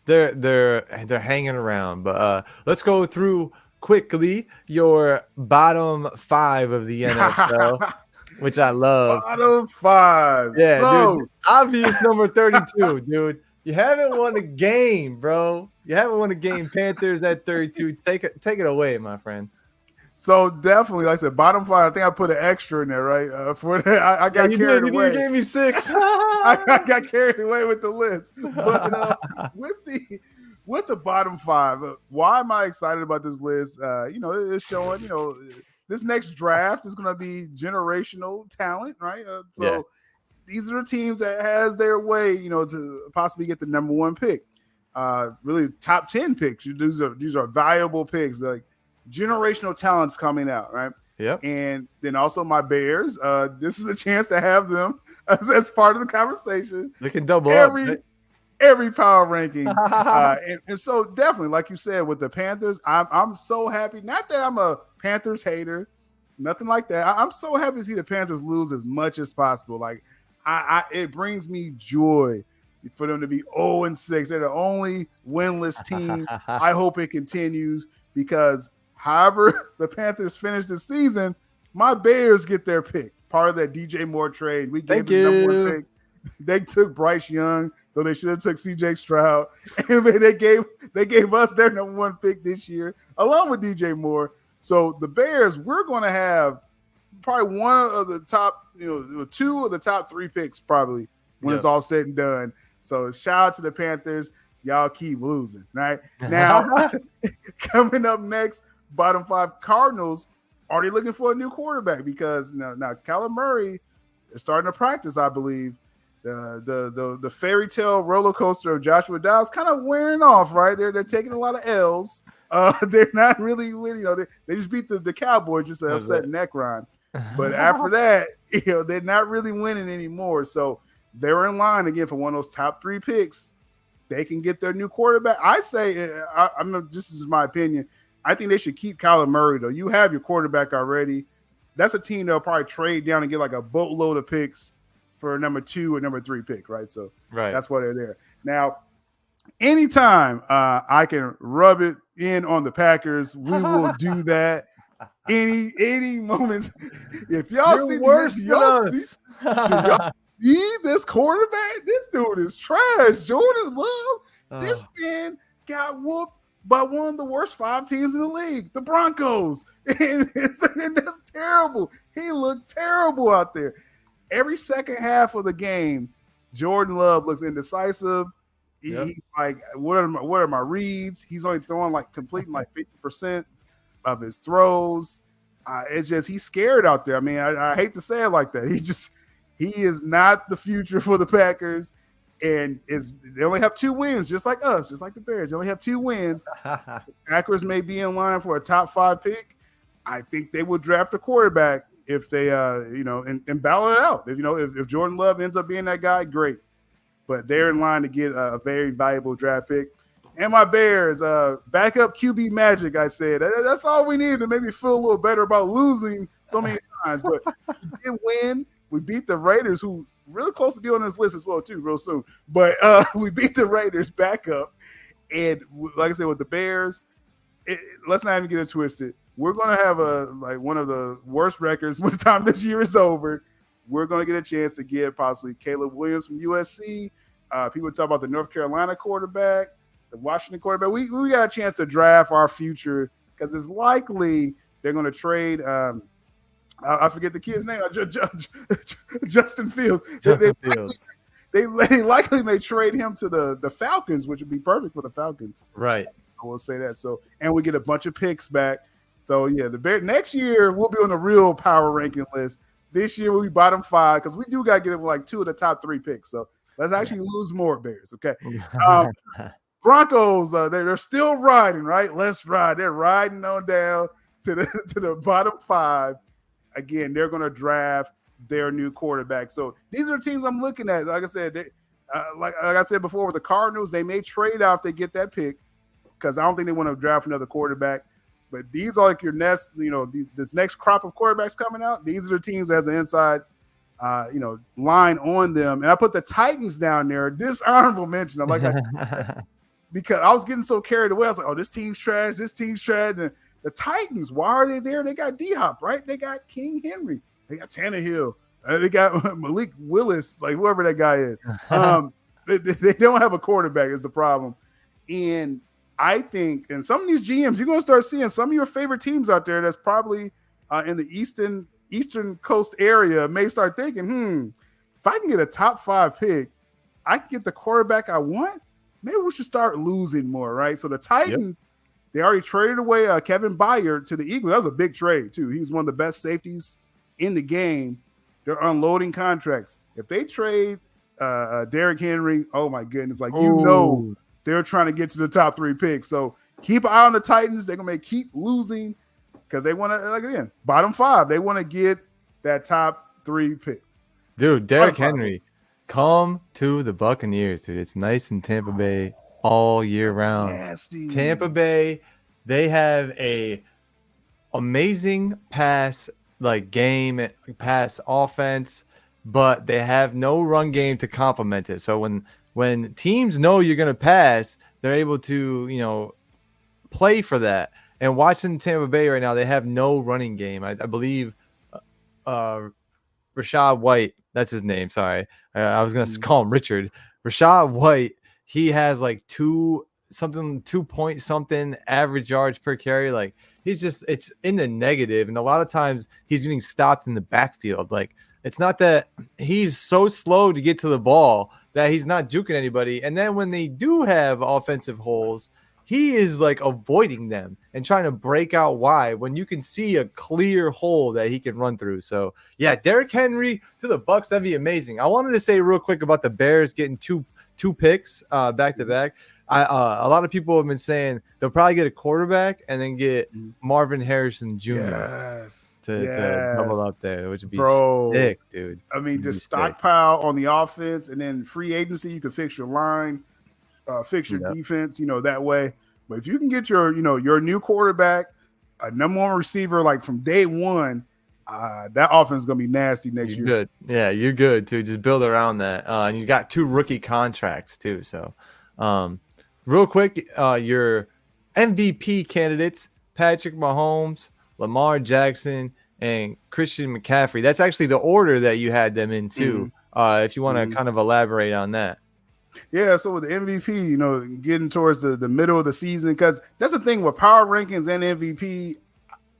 Speaker 3: They're hanging around. But let's go through quickly your bottom 5 of the NFL, which I love.
Speaker 2: Bottom 5.
Speaker 3: Yeah, dude. Obvious number 32, dude. You haven't won a game, bro. You haven't won a game. Panthers at 32. Take it away, my friend.
Speaker 2: So definitely, like I said, bottom 5. I think I put an extra in there, right? For that, I got carried away.
Speaker 3: You gave me 6.
Speaker 2: I got carried away with the list. But with the bottom 5, why am I excited about this list? It's showing, this next draft is going to be generational talent, right? These are the teams that has their way, to possibly get the number 1 pick. Really top 10 picks. These are valuable picks. Like, generational talents coming out, right?
Speaker 3: Yep.
Speaker 2: And then also my Bears. This is a chance to have them as part of the conversation.
Speaker 3: They can double up
Speaker 2: every power ranking. And so definitely, like you said, with the Panthers, I'm so happy. Not that I'm a Panthers hater, nothing like that. I'm so happy to see the Panthers lose as much as possible. Like it brings me joy for them to be 0-6. They're the only winless team. I hope it continues, because however the Panthers finish the season, my Bears get their pick. Part of that DJ Moore trade. We gave the number 1 pick. They took Bryce Young, though they should have took CJ Stroud. And they gave us their number 1 pick this year, along with DJ Moore. So the Bears, we're going to have probably one of the top, 2 of the top 3 picks probably when it's all said and done. So shout out to the Panthers. Y'all keep losing, right? Now, coming up next, bottom 5, Cardinals already looking for a new quarterback, because now Kyler Murray is starting to practice, I believe. The fairy tale roller coaster of Joshua Dobbs kind of wearing off, right? They're taking a lot of L's. They're not really winning. They just beat the Cowboys, just to upset Necron. But after that, they're not really winning anymore. So they're in line again for one of those top 3 picks. They can get their new quarterback. I say, this is my opinion, I think they should keep Kyler Murray, though. You have your quarterback already. That's a team they'll probably trade down and get like a boatload of picks for a number 2 or number 3 pick, right? So that's why they're there. Now, anytime I can rub it in on the Packers, we will do that. Any moment. If y'all
Speaker 3: You're
Speaker 2: see
Speaker 3: worse
Speaker 2: this,
Speaker 3: than
Speaker 2: do y'all
Speaker 3: us.
Speaker 2: see this quarterback? This dude is trash. Jordan Love. This man got whooped by one of the worst 5 teams in the league, the Broncos. And that's terrible. He looked terrible out there. Every second half of the game, Jordan Love looks indecisive. He's like, what are my reads? He's only throwing completing 50% of his throws. It's just he's scared out there. I mean, I hate to say it like that. He is not the future for the Packers, and they only have 2 wins, just like us, just like the Bears. They only have 2 wins. The Packers may be in line for a top 5 pick. I think they would draft a quarterback if they and battle it out. If Jordan Love ends up being that guy, great. But they're in line to get a very valuable draft pick. And my Bears, backup QB magic, I said. That's all we needed to make me feel a little better about losing so many times. But we did win. We beat the Raiders, who really close to be on this list as well, too, real soon. But we beat the Raiders back up. And like I said, with the Bears, let's not even get it twisted. We're going to have one of the worst records by the time this year is over. We're going to get a chance to get possibly Caleb Williams from USC. People talk about the North Carolina quarterback, the Washington quarterback. We got a chance to draft our future because it's likely they're going to trade. I forget the kid's name. Justin Fields. They likely may trade him to the Falcons, which would be perfect for the Falcons.
Speaker 3: Right.
Speaker 2: I will say that. So, and we get a bunch of picks back. So yeah, next year we'll be on the real power ranking list. This year we'll be bottom 5 because we do got to get 2 of the top 3 picks. So let's actually lose more Bears. Okay. Broncos, they're still riding, right? Let's ride. They're riding on down to the bottom 5. Again, they're going to draft their new quarterback. So these are the teams I'm looking at. Like I said, like I said before with the Cardinals, they may trade out if they get that pick because I don't think they want to draft another quarterback. But these are your next, this next crop of quarterbacks coming out. These are the teams that has an inside, line on them. And I put the Titans down there. Dishonorable mention. I'm like, because I was getting so carried away. I was like, oh, this team's trash. This team's trash. And the Titans, why are they there? They got D-Hop, right? They got King Henry. They got Tannehill. They got Malik Willis, whoever that guy is. They don't have a quarterback is the problem. And I think, and some of these GMs, you're going to start seeing some of your favorite teams out there that's probably in the Eastern Coast area may start thinking, if I can get a top 5 pick, I can get the quarterback I want. Maybe we should start losing more, right? So the Titans, they already traded away Kevin Byard to the Eagles. That was a big trade, too. He was one of the best safeties in the game. They're unloading contracts. If they trade Derrick Henry, oh, my goodness, they're trying to get to the top 3 picks. So keep an eye on the Titans. They're going to keep losing because they want to, again, bottom 5. They want to get that top 3 pick.
Speaker 3: Dude, Derrick Henry, come to the Buccaneers, dude. It's nice in Tampa Bay all year round.
Speaker 2: Nasty.
Speaker 3: Tampa Bay, they have a amazing pass offense, but they have no run game to complement it. So when teams know you're going to pass, they're able to, play for that. And watching Tampa Bay right now, they have no running game. I believe Rashad White, that's his name. Sorry. I was going to call him Richard. Rashad White, he has 2 point something average yards per carry. It's in the negative. And a lot of times he's getting stopped in the backfield. It's not that he's so slow to get to the ball that he's not juking anybody. And then when they do have offensive holes, he is avoiding them and trying to break out wide when you can see a clear hole that he can run through. So yeah, Derrick Henry to the Bucs, that'd be amazing. I wanted to say real quick about the Bears getting two picks back to back. A lot of people have been saying they'll probably get a quarterback and then get Marvin Harrison Jr. To double up there, which would be sick, dude.
Speaker 2: I mean, just stockpile on the offense, and then free agency, you can fix your line, fix your defense, that way. But if you can get your new quarterback, a number 1 receiver, from day one, that offense is going to be nasty next year.
Speaker 3: Good. Yeah, you're good, too. Just build around that. And you got 2 rookie contracts, too. So, Real quick, your MVP candidates: Patrick Mahomes, Lamar Jackson, and Christian McCaffrey. That's actually the order that you had them in too. If you want to kind of elaborate on that.
Speaker 2: Yeah, so with the MVP, you know, getting towards the middle of the season, because that's the thing with power rankings and MVP.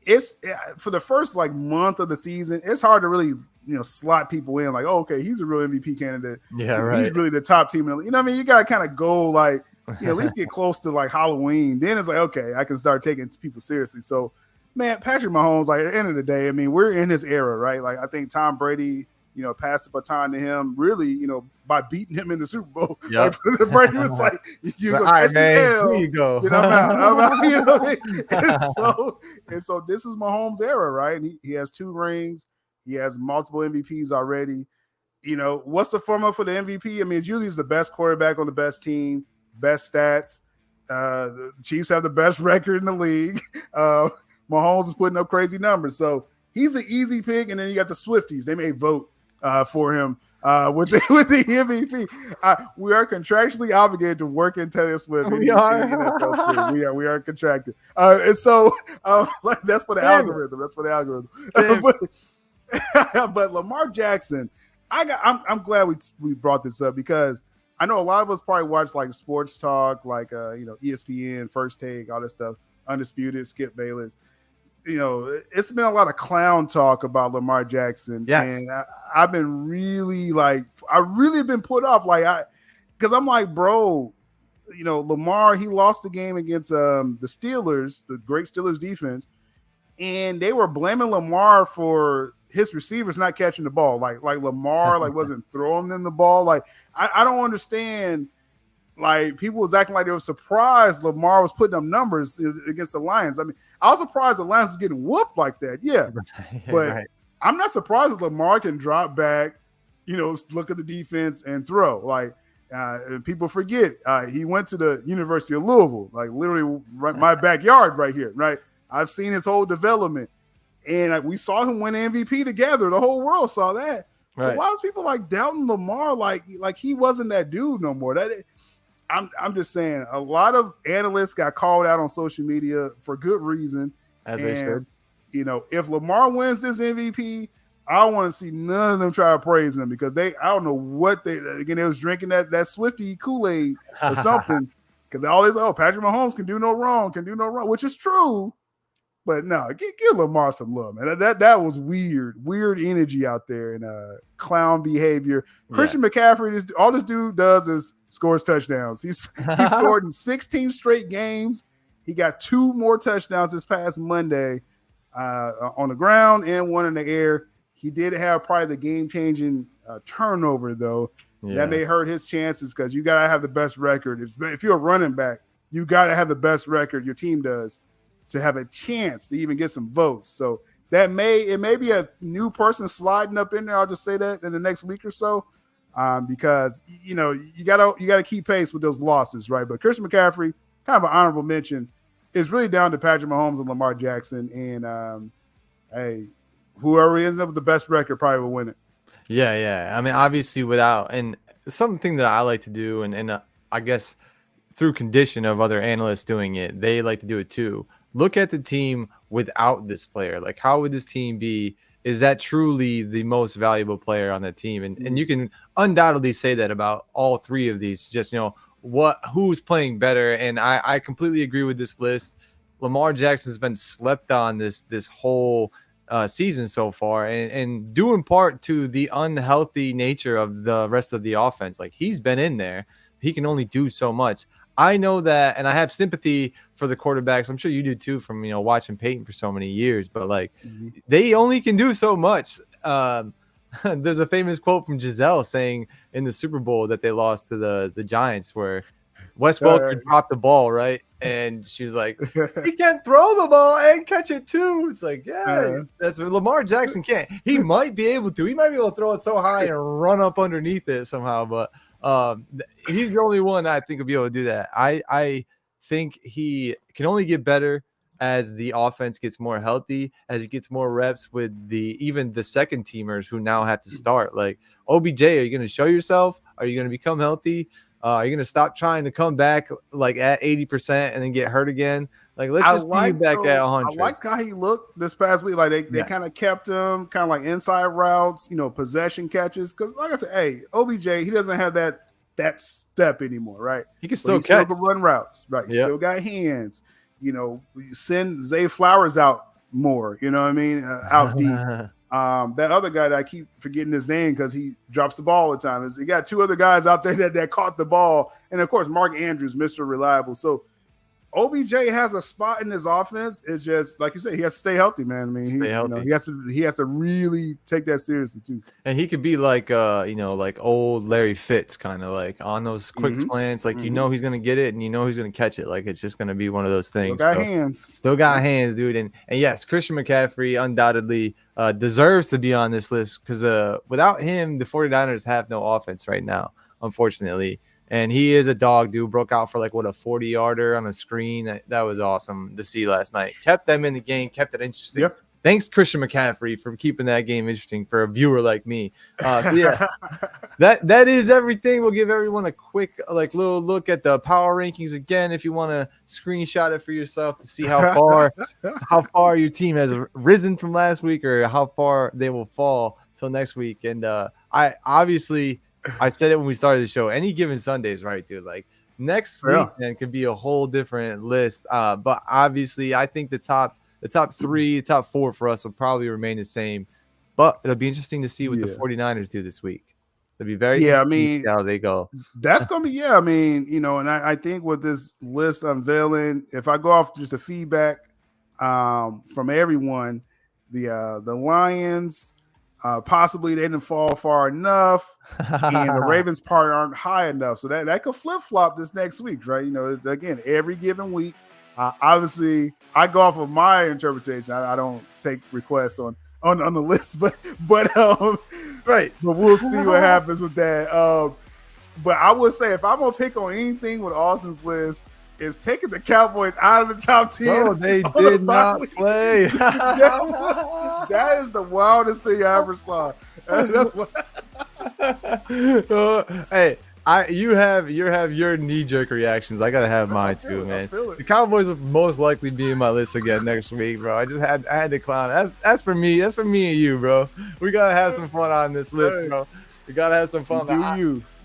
Speaker 2: It's for the first like month of the season, it's hard to really, you know, slot people in like, oh, okay, he's a real MVP candidate.
Speaker 3: Yeah, right.
Speaker 2: He's really the top team. You know what I mean? You got to kind of go like, you know, at least get close to like Halloween. Then it's like, okay, I can start taking people seriously. So, man, Patrick Mahomes, like at the end of the day, I mean, we're in this era, right? Like I think Tom Brady, you know, passed the baton to him really, you know, by beating him in the Super Bowl.
Speaker 3: Yep.
Speaker 2: Like, Brady was like, you
Speaker 3: all right, man, here you go.
Speaker 2: You know, I'm out, you know what I mean? And so this is Mahomes' era, right? And he has 2 rings. He has multiple MVPs already. You know, what's the formula for the MVP? I mean, it's usually the best quarterback on the best team, best stats. The Chiefs have the best record in the league. Mahomes is putting up crazy numbers. So he's an easy pick. And then you got the Swifties. They may vote for him with the MVP. We are contractually obligated to work in Taylor Swift.
Speaker 3: We are
Speaker 2: contracted. And so that's for the algorithm. That's for the algorithm. But Lamar Jackson, I'm glad we brought this up because I know a lot of us probably watch like sports talk, like you know, ESPN, First Take, all this stuff, Undisputed, Skip Bayless. You know, it's been a lot of clown talk about Lamar Jackson.
Speaker 3: Yes.
Speaker 2: And I've been really been put off. Like because I'm like, bro, you know, Lamar, he lost the game against the Steelers, the great Steelers defense. And they were blaming Lamar for his receivers not catching the ball. Like Lamar, like wasn't throwing them the ball. Like, I don't understand. Like people was acting like they were surprised Lamar was putting up numbers against the Lions. I mean, I was surprised the Lions was getting whooped like that. Yeah. But I'm not surprised that Lamar can drop back, you know, look at the defense and throw. Like people forget he went to the University of Louisville, like literally my backyard right here. Right. I've seen his whole development and we saw him win MVP together. The whole world saw that. So why was people like doubting Lamar? Like he wasn't that dude no more. I'm just saying a lot of analysts got called out on social media for good reason.
Speaker 3: As they should.
Speaker 2: You know, if Lamar wins this MVP, I don't want to see none of them try to praise him because I don't know what they was drinking that Swifty Kool-Aid or something. Because all this, Patrick Mahomes can do no wrong, which is true. But no, give Lamar some love, man. That was weird energy out there and clown behavior. Christian McCaffrey, all this dude does is scores touchdowns. He scored in 16 straight games. He got 2 more touchdowns this past Monday on the ground and 1 in the air. He did have probably the game-changing turnover, though. Yeah. That may hurt his chances because you got to have the best record. If you're a running back, you got to have the best record, your team does, to have a chance to even get some votes. So it may be a new person sliding up in there. I'll just say that in the next week or so, because you know you gotta keep pace with those losses, right? But Christian McCaffrey, kind of an honorable mention, is really down to Patrick Mahomes and Lamar Jackson, and hey, whoever ends up with the best record probably will win it.
Speaker 3: Yeah. I mean, obviously, and something that I like to do, and I guess through condition of other analysts doing it, they like to do it too. Look at the team without this player. Like, how would this team be? Is that truly the most valuable player on the team? And you can undoubtedly say that about all 3 of these. Just, you know, who's playing better. And I completely agree with this list. Lamar Jackson's been slept on this whole season so far, and due in part to the unhealthy nature of the rest of the offense. Like, he's been in there. He can only do so much. I know that, and I have sympathy for the quarterbacks. I'm sure you do too, from watching Peyton for so many years. But like, they only can do so much. There's a famous quote from Giselle saying in the Super Bowl that they lost to the Giants, where Wes Welker dropped the ball, right? And she's like, he can't throw the ball and catch it too. It's like, that's what Lamar Jackson can't. He might be able to. He might be able to throw it so high and run up underneath it somehow, but he's the only one I think will be able to do that. I think he can only get better as the offense gets more healthy, as he gets more reps with even the second teamers who now have to start. Like, OBJ, are you going to show yourself? Are you going to become healthy? Are you gonna stop trying to come back like at 80% and then get hurt again? Like, let's just get you back at 100.
Speaker 2: I like how he looked this past week. Like they kind of kept him kind of like inside routes, possession catches. Because like I said, hey, OBJ, he doesn't have that step anymore, right?
Speaker 3: He can still catch.
Speaker 2: Still can run routes, right? He still got hands. You send Zay Flowers out more. You know what I mean? Out deep. That other guy that I keep forgetting his name because he drops the ball all the time. He got two other guys out there that caught the ball, and of course Mark Andrews, Mr. Reliable. So OBJ has a spot in his offense. It's just like you said, he has to stay healthy, man. I mean, he has to really take that seriously too.
Speaker 3: And he could be like like old Larry Fitz, kind of like on those quick slants, like he's gonna get it and he's gonna catch it. Like it's just gonna be one of those things. Still got hands, dude. And yes, Christian McCaffrey undoubtedly deserves to be on this list because without him, the 49ers have no offense right now, unfortunately. And he is a dog, dude. Broke out for like a 40-yarder on a screen. That was awesome to see last night. Kept them in the game. Kept it interesting. Yep. Thanks, Christian McCaffrey, for keeping that game interesting for a viewer like me. That is everything. We'll give everyone a quick little look at the power rankings again. If you want to screenshot it for yourself to see how far your team has risen from last week or how far they will fall till next week. And I said it when we started the show. Any given Sundays, right, dude? Like next week, then could be a whole different list. But obviously, I think the top 3, top 4 for us will probably remain the same. But it'll be interesting to see what the 49ers do this week. It'll be very interesting to see how they go.
Speaker 2: That's gonna be and I think with this list unveiling, if I go off just the feedback from everyone, the Lions. Possibly they didn't fall far enough, and the Ravens part aren't high enough, so that could flip flop this next week, right? Again, every given week. Obviously, I go off of my interpretation. I don't take requests on the list, but
Speaker 3: right.
Speaker 2: But we'll see what happens with that. But I would say if I'm gonna pick on anything with Austin's list, is taking the Cowboys out of the top 10.
Speaker 3: Oh, they did not play.
Speaker 2: That is the wildest thing I ever saw.
Speaker 3: Hey, you have your knee-jerk reactions. I gotta have mine too, man. The Cowboys will most likely be in my list again next week, bro. I had to clown. That's for me. That's for me and you, bro. We gotta have some fun on this list, bro. We gotta have some fun.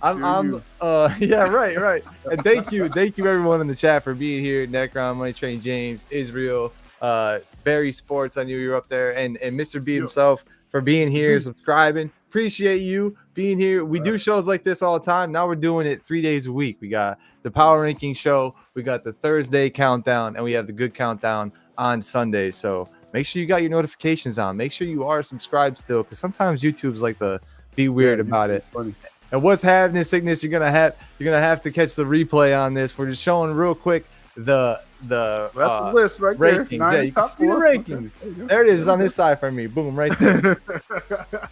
Speaker 3: Right. And thank you everyone in the chat for being here. Necron, Money Train, James, Israel, Barry Sports. I knew you were up there, and Mr. B himself for being here, subscribing. Appreciate you being here. We do shows like this all the time. Now we're doing it 3 days a week. We got the Power Ranking show, we got the Thursday countdown, and we have the Good Countdown on Sunday. So make sure you got your notifications on. Make sure you are subscribed still, because sometimes YouTube's like to be weird about it.
Speaker 2: Funny.
Speaker 3: And what's happening, Sickness? You're gonna have to catch the replay on this. We're just showing real quick the
Speaker 2: that's the list right
Speaker 3: rankings.
Speaker 2: There.
Speaker 3: Yeah, you can see the rankings. Okay. There it is on this side for me. Boom, right there.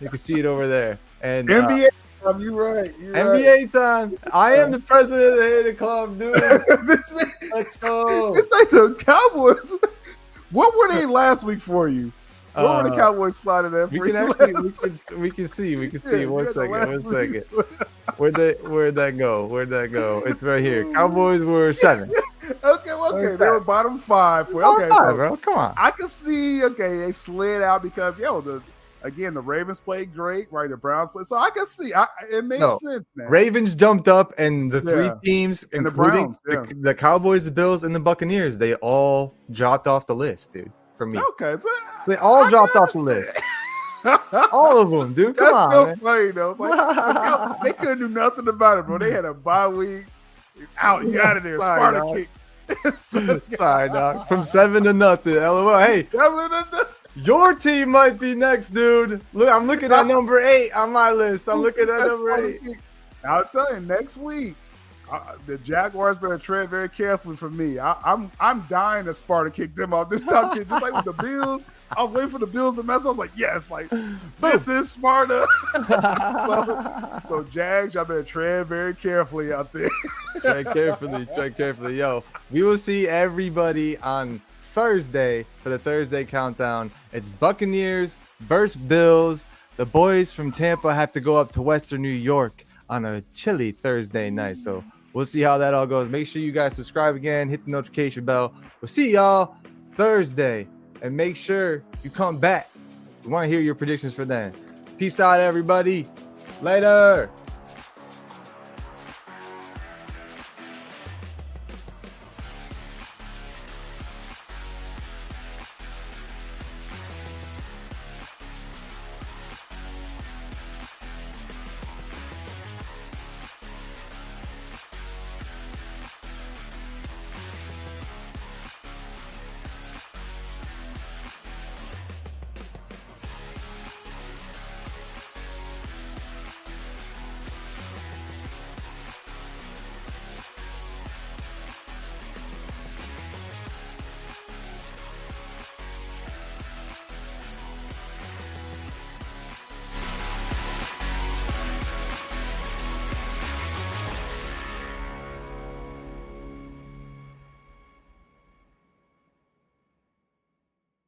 Speaker 3: You can see it over there. And
Speaker 2: NBA time, you're right.
Speaker 3: NBA time. I am the president of the Hated Club, dude. Let's go.
Speaker 2: It's like the Cowboys. What were they last week for you? What were the Cowboys slotted at?
Speaker 3: We can see. One second. Where'd that go? It's right here. Cowboys were 7.
Speaker 2: Okay. They were bottom 5.
Speaker 3: Okay, so bro, come on.
Speaker 2: I can see. Okay, they slid out because the Ravens played great, right? The Browns played, so I can see. It makes sense now.
Speaker 3: Ravens jumped up, and the 3 teams,
Speaker 2: and
Speaker 3: including
Speaker 2: the Browns,
Speaker 3: the Cowboys, the Bills, and the Buccaneers, they all dropped off the list, dude. For me,
Speaker 2: okay, so
Speaker 3: they all dropped off the list. All of them, dude. Come on,
Speaker 2: so
Speaker 3: man.
Speaker 2: funny though. They couldn't do nothing about it, bro. They had a bye week. You out of there. Sparta kick.
Speaker 3: Sorry, dog. From 7 to nothing. LOL. Hey, your team might be next, dude. Look, I'm looking at number 8 on my list. I'm looking at number 8.
Speaker 2: I'll tell you, next week, the Jaguars better tread very carefully for me. I'm dying to Sparta kick them off this top 10, just like with the Bills. I was waiting for the Bills to mess. I was like, yes, this is Sparta. so Jags, y'all better tread very carefully out there.
Speaker 3: Tread carefully. Yo, we will see everybody on Thursday for the Thursday countdown. It's Buccaneers versus Bills. The boys from Tampa have to go up to Western New York on a chilly Thursday night. So We'll see how that all goes. Make sure you guys subscribe again, hit the notification bell. We'll see y'all Thursday, and make sure you come back. We want to hear your predictions for then. Peace out, everybody. Later.